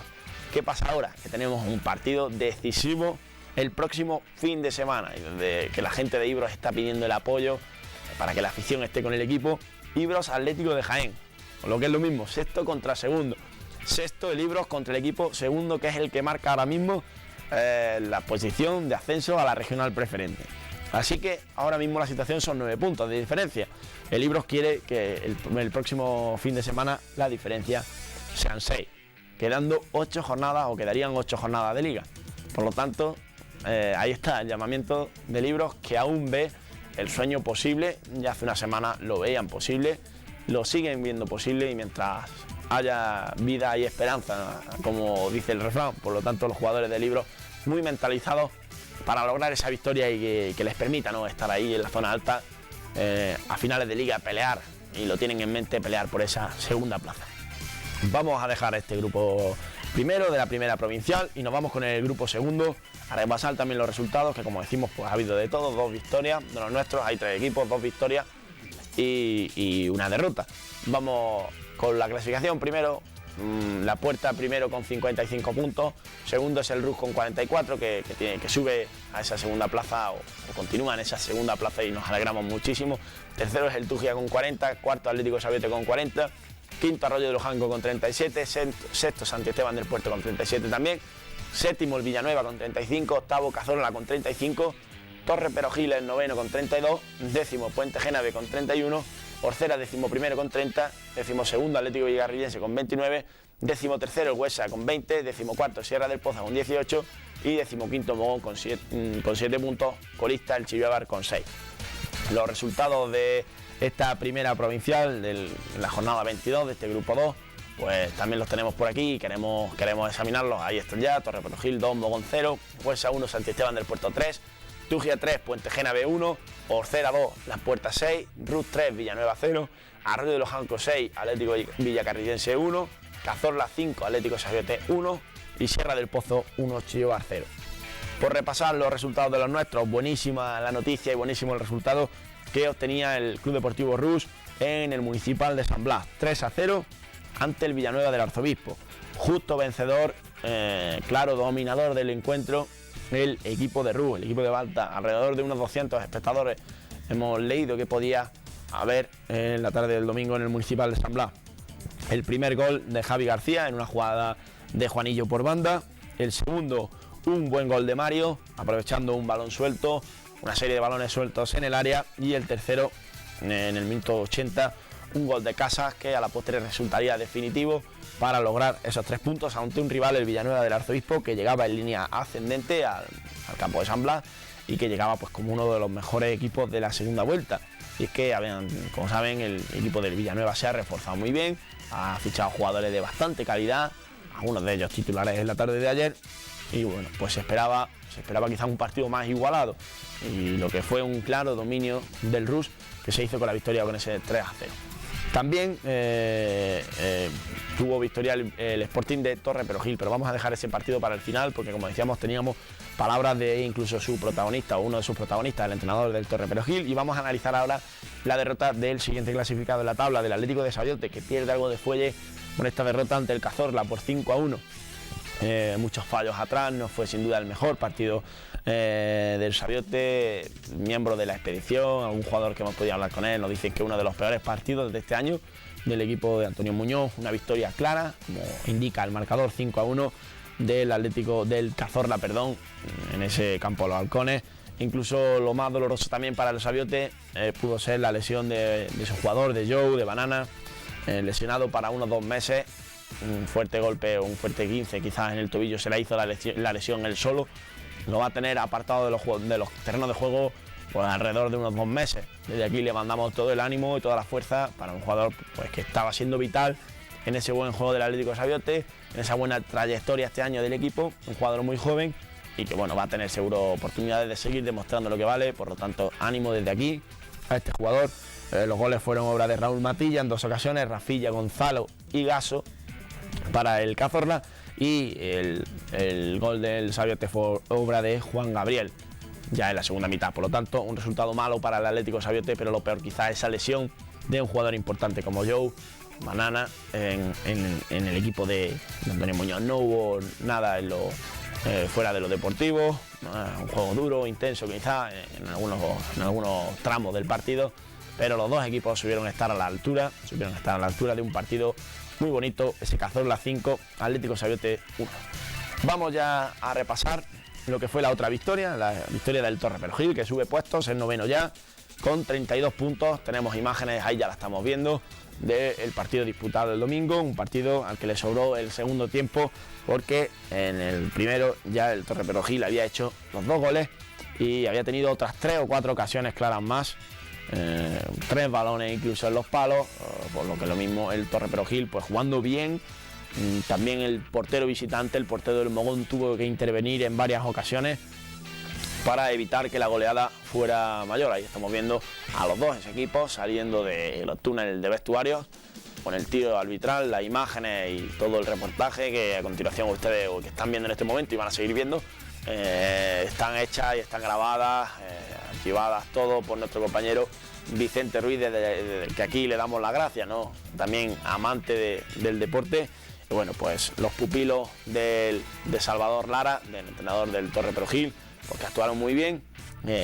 ¿Qué pasa ahora? Que tenemos un partido decisivo el próximo fin de semana, y donde que la gente de Ibros está pidiendo el apoyo para que la afición esté con el equipo. Ibros Atlético de Jaén, con lo que es lo mismo, sexto contra segundo. Sexto el Ibros contra el equipo segundo, que es el que marca ahora mismo la posición de ascenso a la regional preferente. Así que ahora mismo la situación son 9 puntos de diferencia. El Ibros quiere que el próximo fin de semana la diferencia sean 6, quedando 8 jornadas, o quedarían 8 jornadas de liga. Por lo tanto, ahí está el llamamiento del Ibros, que aún ve el sueño posible. Ya hace una semana lo veían posible, lo siguen viendo posible, y mientras haya vida y esperanza, como dice el refrán. Por lo tanto, los jugadores del Libro muy mentalizados para lograr esa victoria y que les permita, ¿no?, estar ahí en la zona alta a finales de liga, pelear, y lo tienen en mente, pelear por esa segunda plaza. Vamos a dejar este grupo primero de la primera provincial y nos vamos con el grupo segundo a repasar también los resultados, que como decimos, pues ha habido de todo, 2 victorias de los nuestros, hay 3 equipos, 2 victorias y una derrota. Vamos con la clasificación. Primero, La Puerta primero con 55 puntos, segundo es el Rus con 44, que sube a esa segunda plaza o continúa en esa segunda plaza y nos alegramos muchísimo. Tercero es el Tujía con 40, cuarto Atlético Sabiote con 40, quinto Arroyo de Lojanco con 37, sexto Santi Esteban del Puerto con 37 también, séptimo el Villanueva con 35, octavo Cazorla con 35, Torre Perojil el noveno con 32, décimo Puente Génave con 31, Orcera décimo primero con 30, décimo segundo Atlético Villagarrillense con 29, décimo tercero el Huesa con 20, décimo cuarto Sierra del Poza con 18 y décimo quinto Mogón con 7 puntos, colista el Chillíbar con 6. Los resultados de esta primera provincial de la jornada 22 de este grupo 2, pues también los tenemos por aquí y queremos examinarlos. Ahí están ya: Torre Perojil 2, Mogón 0, Huesa 1, Santi Esteban del Puerto 3, Tujía 3, Puente Génave 1, Orcera 2, Las Puertas 6, Rus 3, Villanueva 0, Arroyo de Lojanco 6, Atlético Villacarrillense 1, Cazorla 5, Atlético Sabiote 1 y Sierra del Pozo 1, Chillíbar 0. Por repasar los resultados de los nuestros, buenísima la noticia y buenísimo el resultado que obtenía el Club Deportivo Rus en el Municipal de San Blas, 3-0 ante el Villanueva del Arzobispo. Justo vencedor, claro dominador del encuentro, el equipo de Rus, el equipo de Balta. Alrededor de unos 200 espectadores hemos leído que podía haber en la tarde del domingo en el Municipal de San Blas. El primer gol de Javi García en una jugada de Juanillo por banda, el segundo un buen gol de Mario aprovechando un balón suelto, una serie de balones sueltos en el área, y el tercero en el minuto 80 un gol de Casas que a la postre resultaría definitivo para lograr esos 3 puntos ante un rival, el Villanueva del Arzobispo, que llegaba en línea ascendente al campo de San Blas y que llegaba pues como uno de los mejores equipos de la segunda vuelta. Y es que, como saben, el equipo del Villanueva se ha reforzado muy bien, ha fichado jugadores de bastante calidad, algunos de ellos titulares en la tarde de ayer, y bueno, pues se esperaba quizá un partido más igualado, y lo que fue un claro dominio del Rus, que se hizo con la victoria con ese 3-0. También tuvo victoria el Sporting de Torre Perojil, pero vamos a dejar ese partido para el final, porque como decíamos teníamos palabras de incluso su protagonista, o uno de sus protagonistas, el entrenador del Torre Perojil, y vamos a analizar ahora la derrota del siguiente clasificado en la tabla, del Atlético de Sabiote, que pierde algo de fuelle con esta derrota ante el Cazorla por 5-1. Muchos fallos atrás, no fue sin duda el mejor partido del Sabiote. Miembro de la expedición, algún jugador que hemos podido hablar con él, nos dice que uno de los peores partidos de este año del equipo de Antonio Muñoz. Una victoria clara, como indica el marcador, 5-1 del Cazorla, en ese campo de los Halcones. Incluso lo más doloroso también para el Sabiote pudo ser la lesión de su jugador, de Joe, de Banana, lesionado para unos 2 meses. Un fuerte golpe, un fuerte 15 quizás en el tobillo se le hizo la lesión él solo. Lo va a tener apartado de los terrenos de juego pues alrededor de unos 2 meses. Desde aquí le mandamos todo el ánimo y toda la fuerza para un jugador pues que estaba siendo vital en ese buen juego del Atlético de Sabiote, en esa buena trayectoria este año del equipo, un jugador muy joven y que bueno, va a tener seguro oportunidades de seguir demostrando lo que vale. Por lo tanto, ánimo desde aquí a este jugador. Los goles fueron obra de Raúl Matilla en 2 ocasiones, Rafilla, Gonzalo y Gaso para el Cazorla, y el gol del Sabiote fue obra de Juan Gabriel ya en la segunda mitad. Por lo tanto, un resultado malo para el Atlético Sabiote, pero lo peor quizá esa lesión de un jugador importante como Joe, Banana, en el equipo de Antonio Muñoz. No hubo nada fuera de lo deportivo, un juego duro, intenso quizá en algunos tramos del partido, pero los dos equipos supieron estar a la altura de un partido muy bonito, ese Cazorla 5, Atlético Sabiote 1. Vamos ya a repasar lo que fue la otra victoria, la victoria del Torre Perojil, que sube puestos, es noveno ya, con 32 puntos. Tenemos imágenes, ahí ya la estamos viendo, del partido disputado el domingo, un partido al que le sobró el segundo tiempo, porque en el primero ya el Torre Perojil había hecho los 2 goles y había tenido otras 3 o 4 ocasiones claras más 3 balones incluso en los palos, por lo que lo mismo el Torre Perojil pues jugando bien. También el portero visitante, el portero del Mogón, tuvo que intervenir en varias ocasiones para evitar que la goleada fuera mayor. Ahí estamos viendo a los dos equipos saliendo de los túneles de vestuarios con el tiro arbitral, las imágenes y todo el reportaje que a continuación ustedes que están viendo en este momento y van a seguir viendo, están hechas y están grabadas, archivadas todo por nuestro compañero Vicente Ruiz, que aquí le damos las gracias, ¿no? También amante del deporte. Y bueno, pues los pupilos de Salvador Lara, del entrenador del Torre Perojil, porque actuaron muy bien,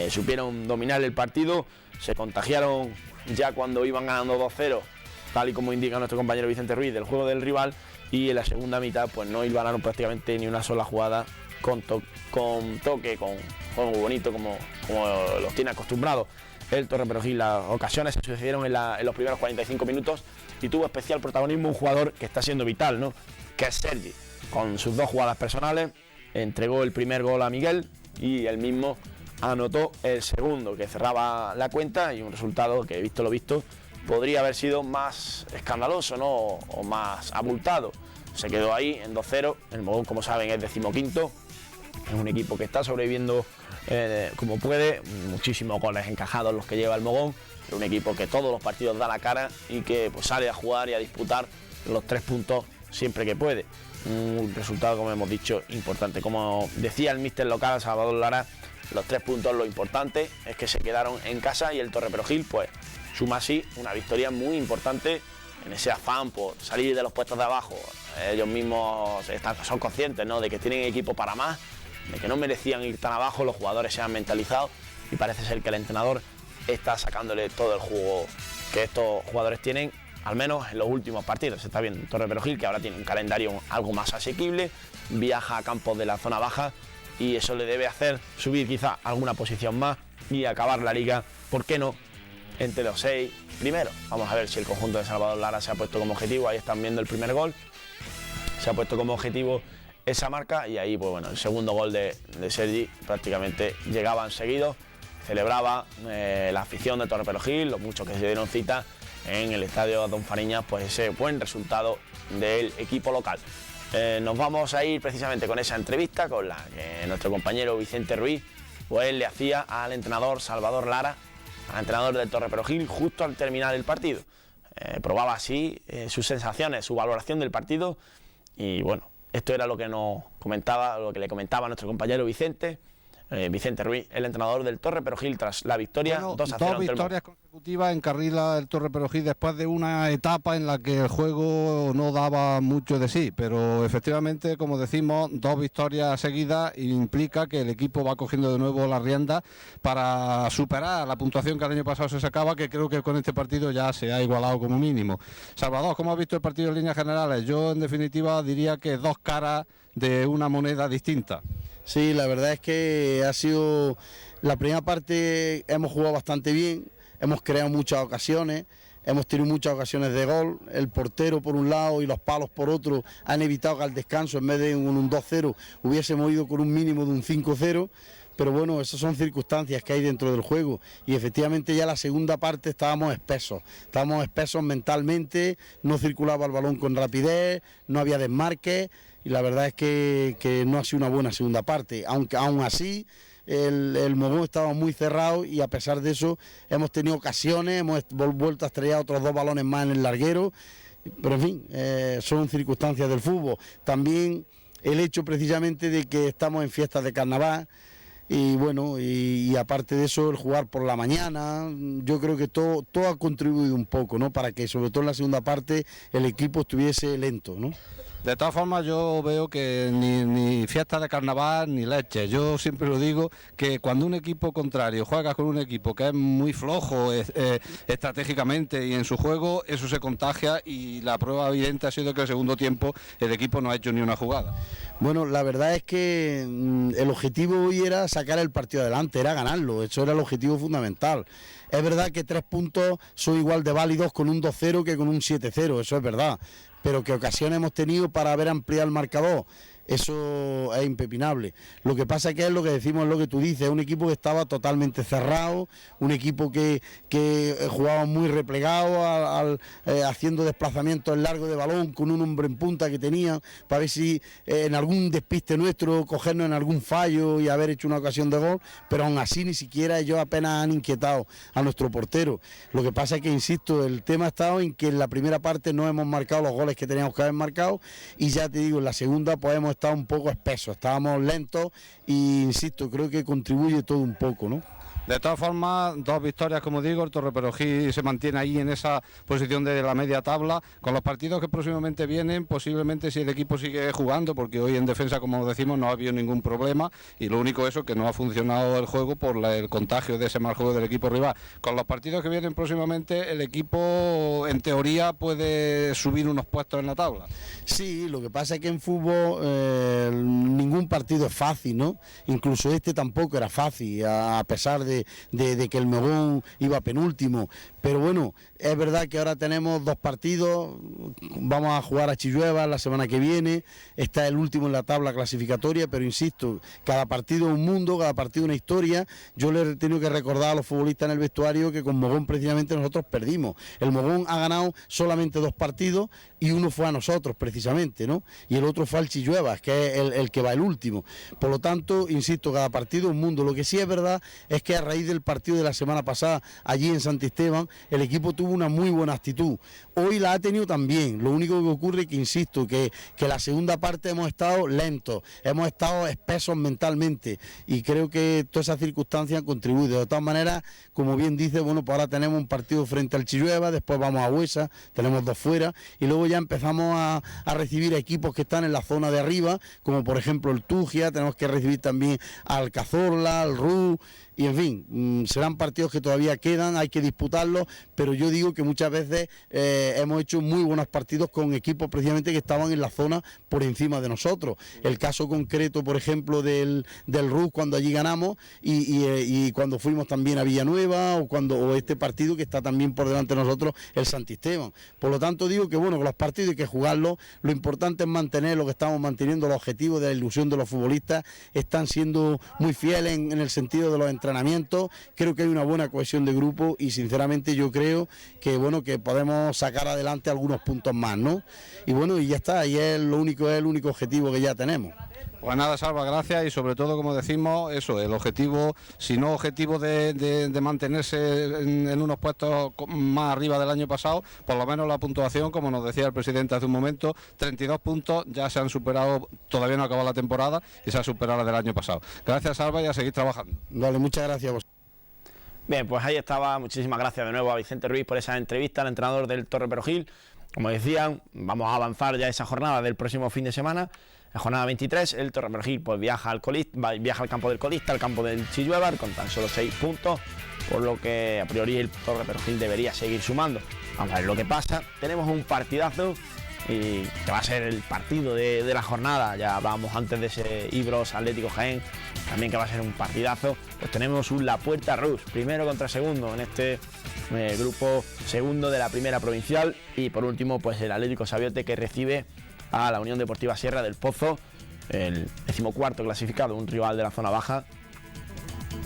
supieron dominar el partido, se contagiaron ya cuando iban ganando 2-0, tal y como indica nuestro compañero Vicente Ruiz, del juego del rival, y en la segunda mitad pues no hilvanaron prácticamente ni una sola jugada con toque, con juego bonito como los tiene acostumbrados el Torre Perojil. Las ocasiones se sucedieron en los primeros 45 minutos y tuvo especial protagonismo un jugador que está siendo vital, ¿no? Que es Sergi. Con sus 2 jugadas personales entregó el primer gol a Miguel y él mismo anotó el segundo, que cerraba la cuenta, y un resultado que, visto lo visto, podría haber sido más escandaloso, ¿no? O más abultado. Se quedó ahí en 2-0. El Mogón, como saben, es 15º. Es un equipo que está sobreviviendo como puede, muchísimos goles encajados los que lleva el Mogón, pero un equipo que todos los partidos da la cara y que pues sale a jugar y a disputar los 3 puntos siempre que puede. Un resultado, como hemos dicho, importante. Como decía el míster local, Salvador Lara, los 3 puntos, lo importante es que se quedaron en casa y el Torre Perojil pues suma así una victoria muy importante en ese afán por salir de los puestos de abajo. Ellos mismos son conscientes, ¿no?, de que tienen equipo para más, de que no merecían ir tan abajo, los jugadores se han mentalizado y parece ser que el entrenador está sacándole todo el jugo que estos jugadores tienen, al menos en los últimos partidos. Se está viendo Torre Perojil, que ahora tiene un calendario algo más asequible, viaja a campos de la zona baja y eso le debe hacer subir quizá alguna posición más y acabar la liga, ¿por qué no?, entre los 6 primeros. Vamos a ver si el conjunto de Salvador Lara se ha puesto como objetivo. Ahí están viendo el primer gol, se ha puesto como objetivo esa marca, y ahí pues bueno, el segundo gol de Sergi prácticamente llegaban seguidos. Celebraba la afición de Torre Perojil, los muchos que se dieron cita en el estadio Don Fariñas, pues ese buen resultado del equipo local. Nos vamos a ir precisamente con esa entrevista con la que nuestro compañero Vicente Ruiz pues le hacía al entrenador Salvador Lara, al entrenador del Torre Perojil, justo al terminar el partido. Probaba así sus sensaciones, su valoración del partido, y bueno, esto era lo que nos comentaba, lo que le comentaba a nuestro compañero Vicente Ruiz, el entrenador del Torre Perojil, tras la victoria 2-0.
Dos victorias consecutivas encarrila el Torre Perojil después de una etapa en la que el juego no daba mucho de sí, pero efectivamente, como decimos, 2 victorias seguidas implica que el equipo va cogiendo de nuevo la rienda para superar la puntuación que el año pasado se sacaba, que creo que con este partido ya se ha igualado como mínimo. Salvador, ¿cómo has visto el partido en líneas generales? Yo, en definitiva, diría que 2 caras de una moneda distinta.
Sí, la verdad es que ha sido la primera parte, hemos jugado bastante bien, hemos creado muchas ocasiones, hemos tenido muchas ocasiones de gol, el portero por un lado y los palos por otro han evitado que al descanso, en vez de un 2-0, hubiésemos ido con un mínimo de un 5-0, pero bueno, esas son circunstancias que hay dentro del juego, y efectivamente ya la segunda parte estábamos espesos mentalmente, no circulaba el balón con rapidez, no había desmarques, y la verdad es que no ha sido una buena segunda parte, aunque aún así el Mogón estaba muy cerrado, y a pesar de eso hemos tenido ocasiones, hemos vuelto a estrellar otros 2 balones más en el larguero, pero en fin, son circunstancias del fútbol. También el hecho precisamente de que estamos en fiestas de carnaval, y bueno, y aparte de eso, el jugar por la mañana, yo creo que todo ha contribuido un poco, ¿no?, para que sobre todo en la segunda parte el equipo estuviese lento, ¿no?
De todas formas, yo veo que ni fiesta de carnaval ni leche. Yo siempre lo digo, que cuando un equipo contrario juega con un equipo que es muy flojo estratégicamente y en su juego, eso se contagia, y la prueba evidente ha sido que el segundo tiempo el equipo no ha hecho ni una jugada.
Bueno, la verdad es que el objetivo hoy era sacar el partido adelante, era ganarlo, eso era el objetivo fundamental. Es verdad que 3 puntos son igual de válidos con un 2-0 que con un 7-0, eso es verdad, pero que ocasiones hemos tenido para haber ampliado el marcador Eso es impepinable. Lo que pasa que es lo que decimos, es lo que tú dices, es un equipo que estaba totalmente cerrado, un equipo que jugaba muy replegado, haciendo desplazamientos largos de balón con un hombre en punta que tenían, para ver si en algún despiste nuestro, cogernos en algún fallo y haber hecho una ocasión de gol, pero aún así ni siquiera ellos apenas han inquietado a nuestro portero. Lo que pasa es que, insisto, el tema ha estado en que en la primera parte no hemos marcado los goles que teníamos que haber marcado, y ya te digo, en la segunda pues hemos estado un poco espesos, estábamos lentos, y insisto, creo que contribuye todo un poco, ¿no?
De todas formas, 2 victorias, como digo, el Torre Perojí se mantiene ahí en esa posición de la media tabla. Con los partidos que próximamente vienen, posiblemente, si el equipo sigue jugando, porque hoy en defensa, como decimos, no ha habido ningún problema, y lo único eso, que no ha funcionado el juego por el contagio de ese mal juego del equipo rival. Con los partidos que vienen próximamente, el equipo, en teoría, puede subir unos puestos en la tabla.
Sí, lo que pasa es que en fútbol ningún partido es fácil, ¿no? Incluso este tampoco era fácil, a pesar de que el Mogón iba penúltimo. Pero bueno, es verdad que ahora tenemos 2 partidos, vamos a jugar a Chillueva la semana que viene, está el último en la tabla clasificatoria, pero insisto, cada partido es un mundo, cada partido una historia. Yo le he tenido que recordar a los futbolistas en el vestuario que con Mogón precisamente nosotros perdimos. El Mogón ha ganado solamente 2 partidos y uno fue a nosotros precisamente, ¿no? Y el otro fue al Chillueva, que es el que va el último. Por lo tanto, insisto, cada partido es un mundo. Lo que sí es verdad es que a raíz del partido de la semana pasada allí en Santisteban, el equipo tuvo una muy buena actitud. Hoy la ha tenido también. Lo único que ocurre es que, insisto, que la segunda parte hemos estado lentos, hemos estado espesos mentalmente, y creo que todas esas circunstancias han contribuido. De todas maneras, como bien dice, bueno, pues ahora tenemos un partido frente al Chillueva, después vamos a Huesa, tenemos 2 fuera, y luego ya empezamos a recibir equipos que están en la zona de arriba, como por ejemplo el Tugia, tenemos que recibir también al Cazorla, al RU, y en fin, serán partidos que todavía quedan, hay que disputarlos, pero yo digo que muchas veces hemos hecho muy buenos partidos con equipos precisamente que estaban en la zona por encima de nosotros. El caso concreto, por ejemplo, del RUS, cuando allí ganamos, y cuando fuimos también a Villanueva, o este partido que está también por delante de nosotros, el Santisteban. Por lo tanto, digo que bueno, con los partidos hay que jugarlos, lo importante es mantener lo que estamos manteniendo, los objetivos de la ilusión de los futbolistas están siendo muy fieles en el sentido de los entrenamientos. Creo que hay una buena cohesión de grupo, y sinceramente yo creo que bueno, que podemos sacar adelante algunos puntos más, ¿no? Y bueno, y ya está, y es el único objetivo que ya tenemos.
Pues nada, Salva, gracias, y sobre todo, como decimos, eso, el objetivo, si no objetivo de mantenerse en unos puestos más arriba del año pasado, por lo menos la puntuación, como nos decía el presidente hace un momento, 32 puntos, ya se han superado, todavía no ha acabado la temporada, y se ha superado la del año pasado. Gracias, Salva, y a seguir trabajando.
Vale, muchas gracias a vos.
Bien, pues ahí estaba. Muchísimas gracias de nuevo a Vicente Ruiz por esa entrevista, al entrenador del Torre Perojil. Como decían, vamos a avanzar ya esa jornada del próximo fin de semana. La jornada 23, el Torre Perojil pues viaja al campo del Colista, al campo del Chillueva, con tan solo 6 puntos, por lo que a priori el Torre Perojil debería seguir sumando. Vamos a ver lo que pasa. Tenemos un partidazo, y que va a ser el partido de la jornada. Ya hablábamos antes de ese Ibros Atlético Jaén, también que va a ser un partidazo. Pues tenemos un La Puerta Rus, primero contra segundo en este grupo segundo de la primera provincial, y por último pues el Atlético Sabiote, que recibe a la Unión Deportiva Sierra del Pozo, el 14º clasificado, un rival de la zona baja.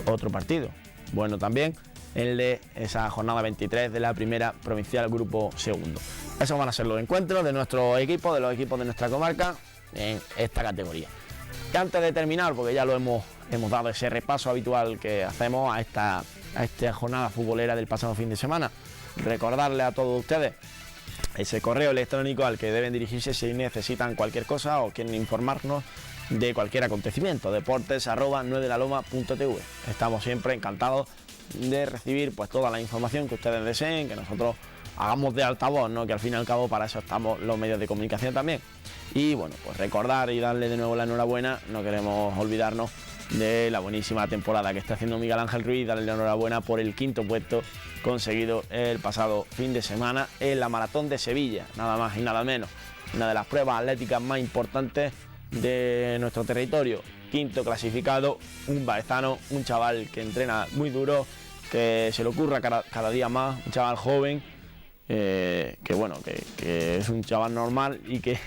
Otro partido bueno también, el de esa jornada 23 de la primera provincial, grupo segundo. Esos van a ser los encuentros de nuestro equipo, de los equipos de nuestra comarca en esta categoría. Y antes de terminar, porque ya lo hemos dado ese repaso habitual que hacemos a esta jornada futbolera del pasado fin de semana, recordarle a todos ustedes ese correo electrónico al que deben dirigirse si necesitan cualquier cosa o quieren informarnos de cualquier acontecimiento: deportes@9delaloma.tv. Estamos siempre encantados de recibir pues toda la información que ustedes deseen, que nosotros hagamos de altavoz, ¿no? Que al fin y al cabo para eso estamos los medios de comunicación también. Y bueno, pues recordar y darle de nuevo la enhorabuena, no queremos olvidarnos de la buenísima temporada que está haciendo Miguel Ángel Ruiz, darle la enhorabuena por el 5º puesto conseguido el pasado fin de semana en la Maratón de Sevilla, nada más y nada menos, una de las pruebas atléticas más importantes de nuestro territorio. 5º clasificado, un baezano, un chaval que entrena muy duro, que se le ocurra cada día más, un chaval joven, que es un chaval normal y que es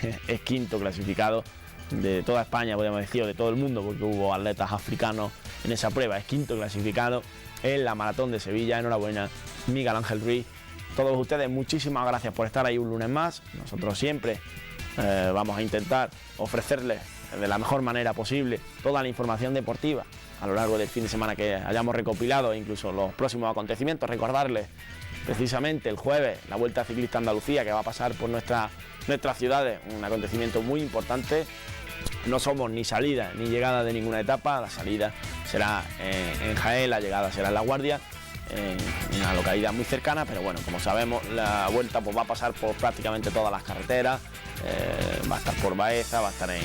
5º clasificado de toda España, podríamos decir, o de todo el mundo, porque hubo atletas africanos en esa prueba. Es quinto clasificado en la Maratón de Sevilla. Enhorabuena, Miguel Ángel Ruiz. Todos ustedes, muchísimas gracias por estar ahí un lunes más. Nosotros siempre vamos a intentar ofrecerles de la mejor manera posible toda la información deportiva a lo largo del fin de semana que hayamos recopilado, e incluso los próximos acontecimientos. Recordarles precisamente el jueves la Vuelta Ciclista Andalucía, que va a pasar por nuestras ciudades, un acontecimiento muy importante. No somos ni salida ni llegada de ninguna etapa. La salida será en Jaén, la llegada será en La Guardia, en una localidad muy cercana, pero bueno, como sabemos, la vuelta pues va a pasar por prácticamente todas las carreteras. Va a estar por Baeza, va a estar en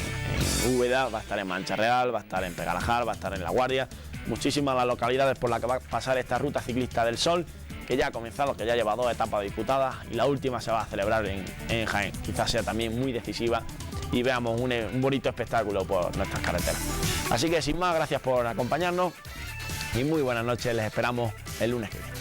Úbeda, va a estar en Mancha Real, va a estar en Pegalajal, va a estar en La Guardia. Muchísimas las localidades por las que va a pasar esta Ruta Ciclista del Sol, que ya ha comenzado, que ya lleva 2 etapas disputadas, y la última se va a celebrar en Jaén. Quizás sea también muy decisiva y veamos un bonito espectáculo por nuestras carreteras. Así que sin más, gracias por acompañarnos y muy buenas noches. Les esperamos el lunes que viene.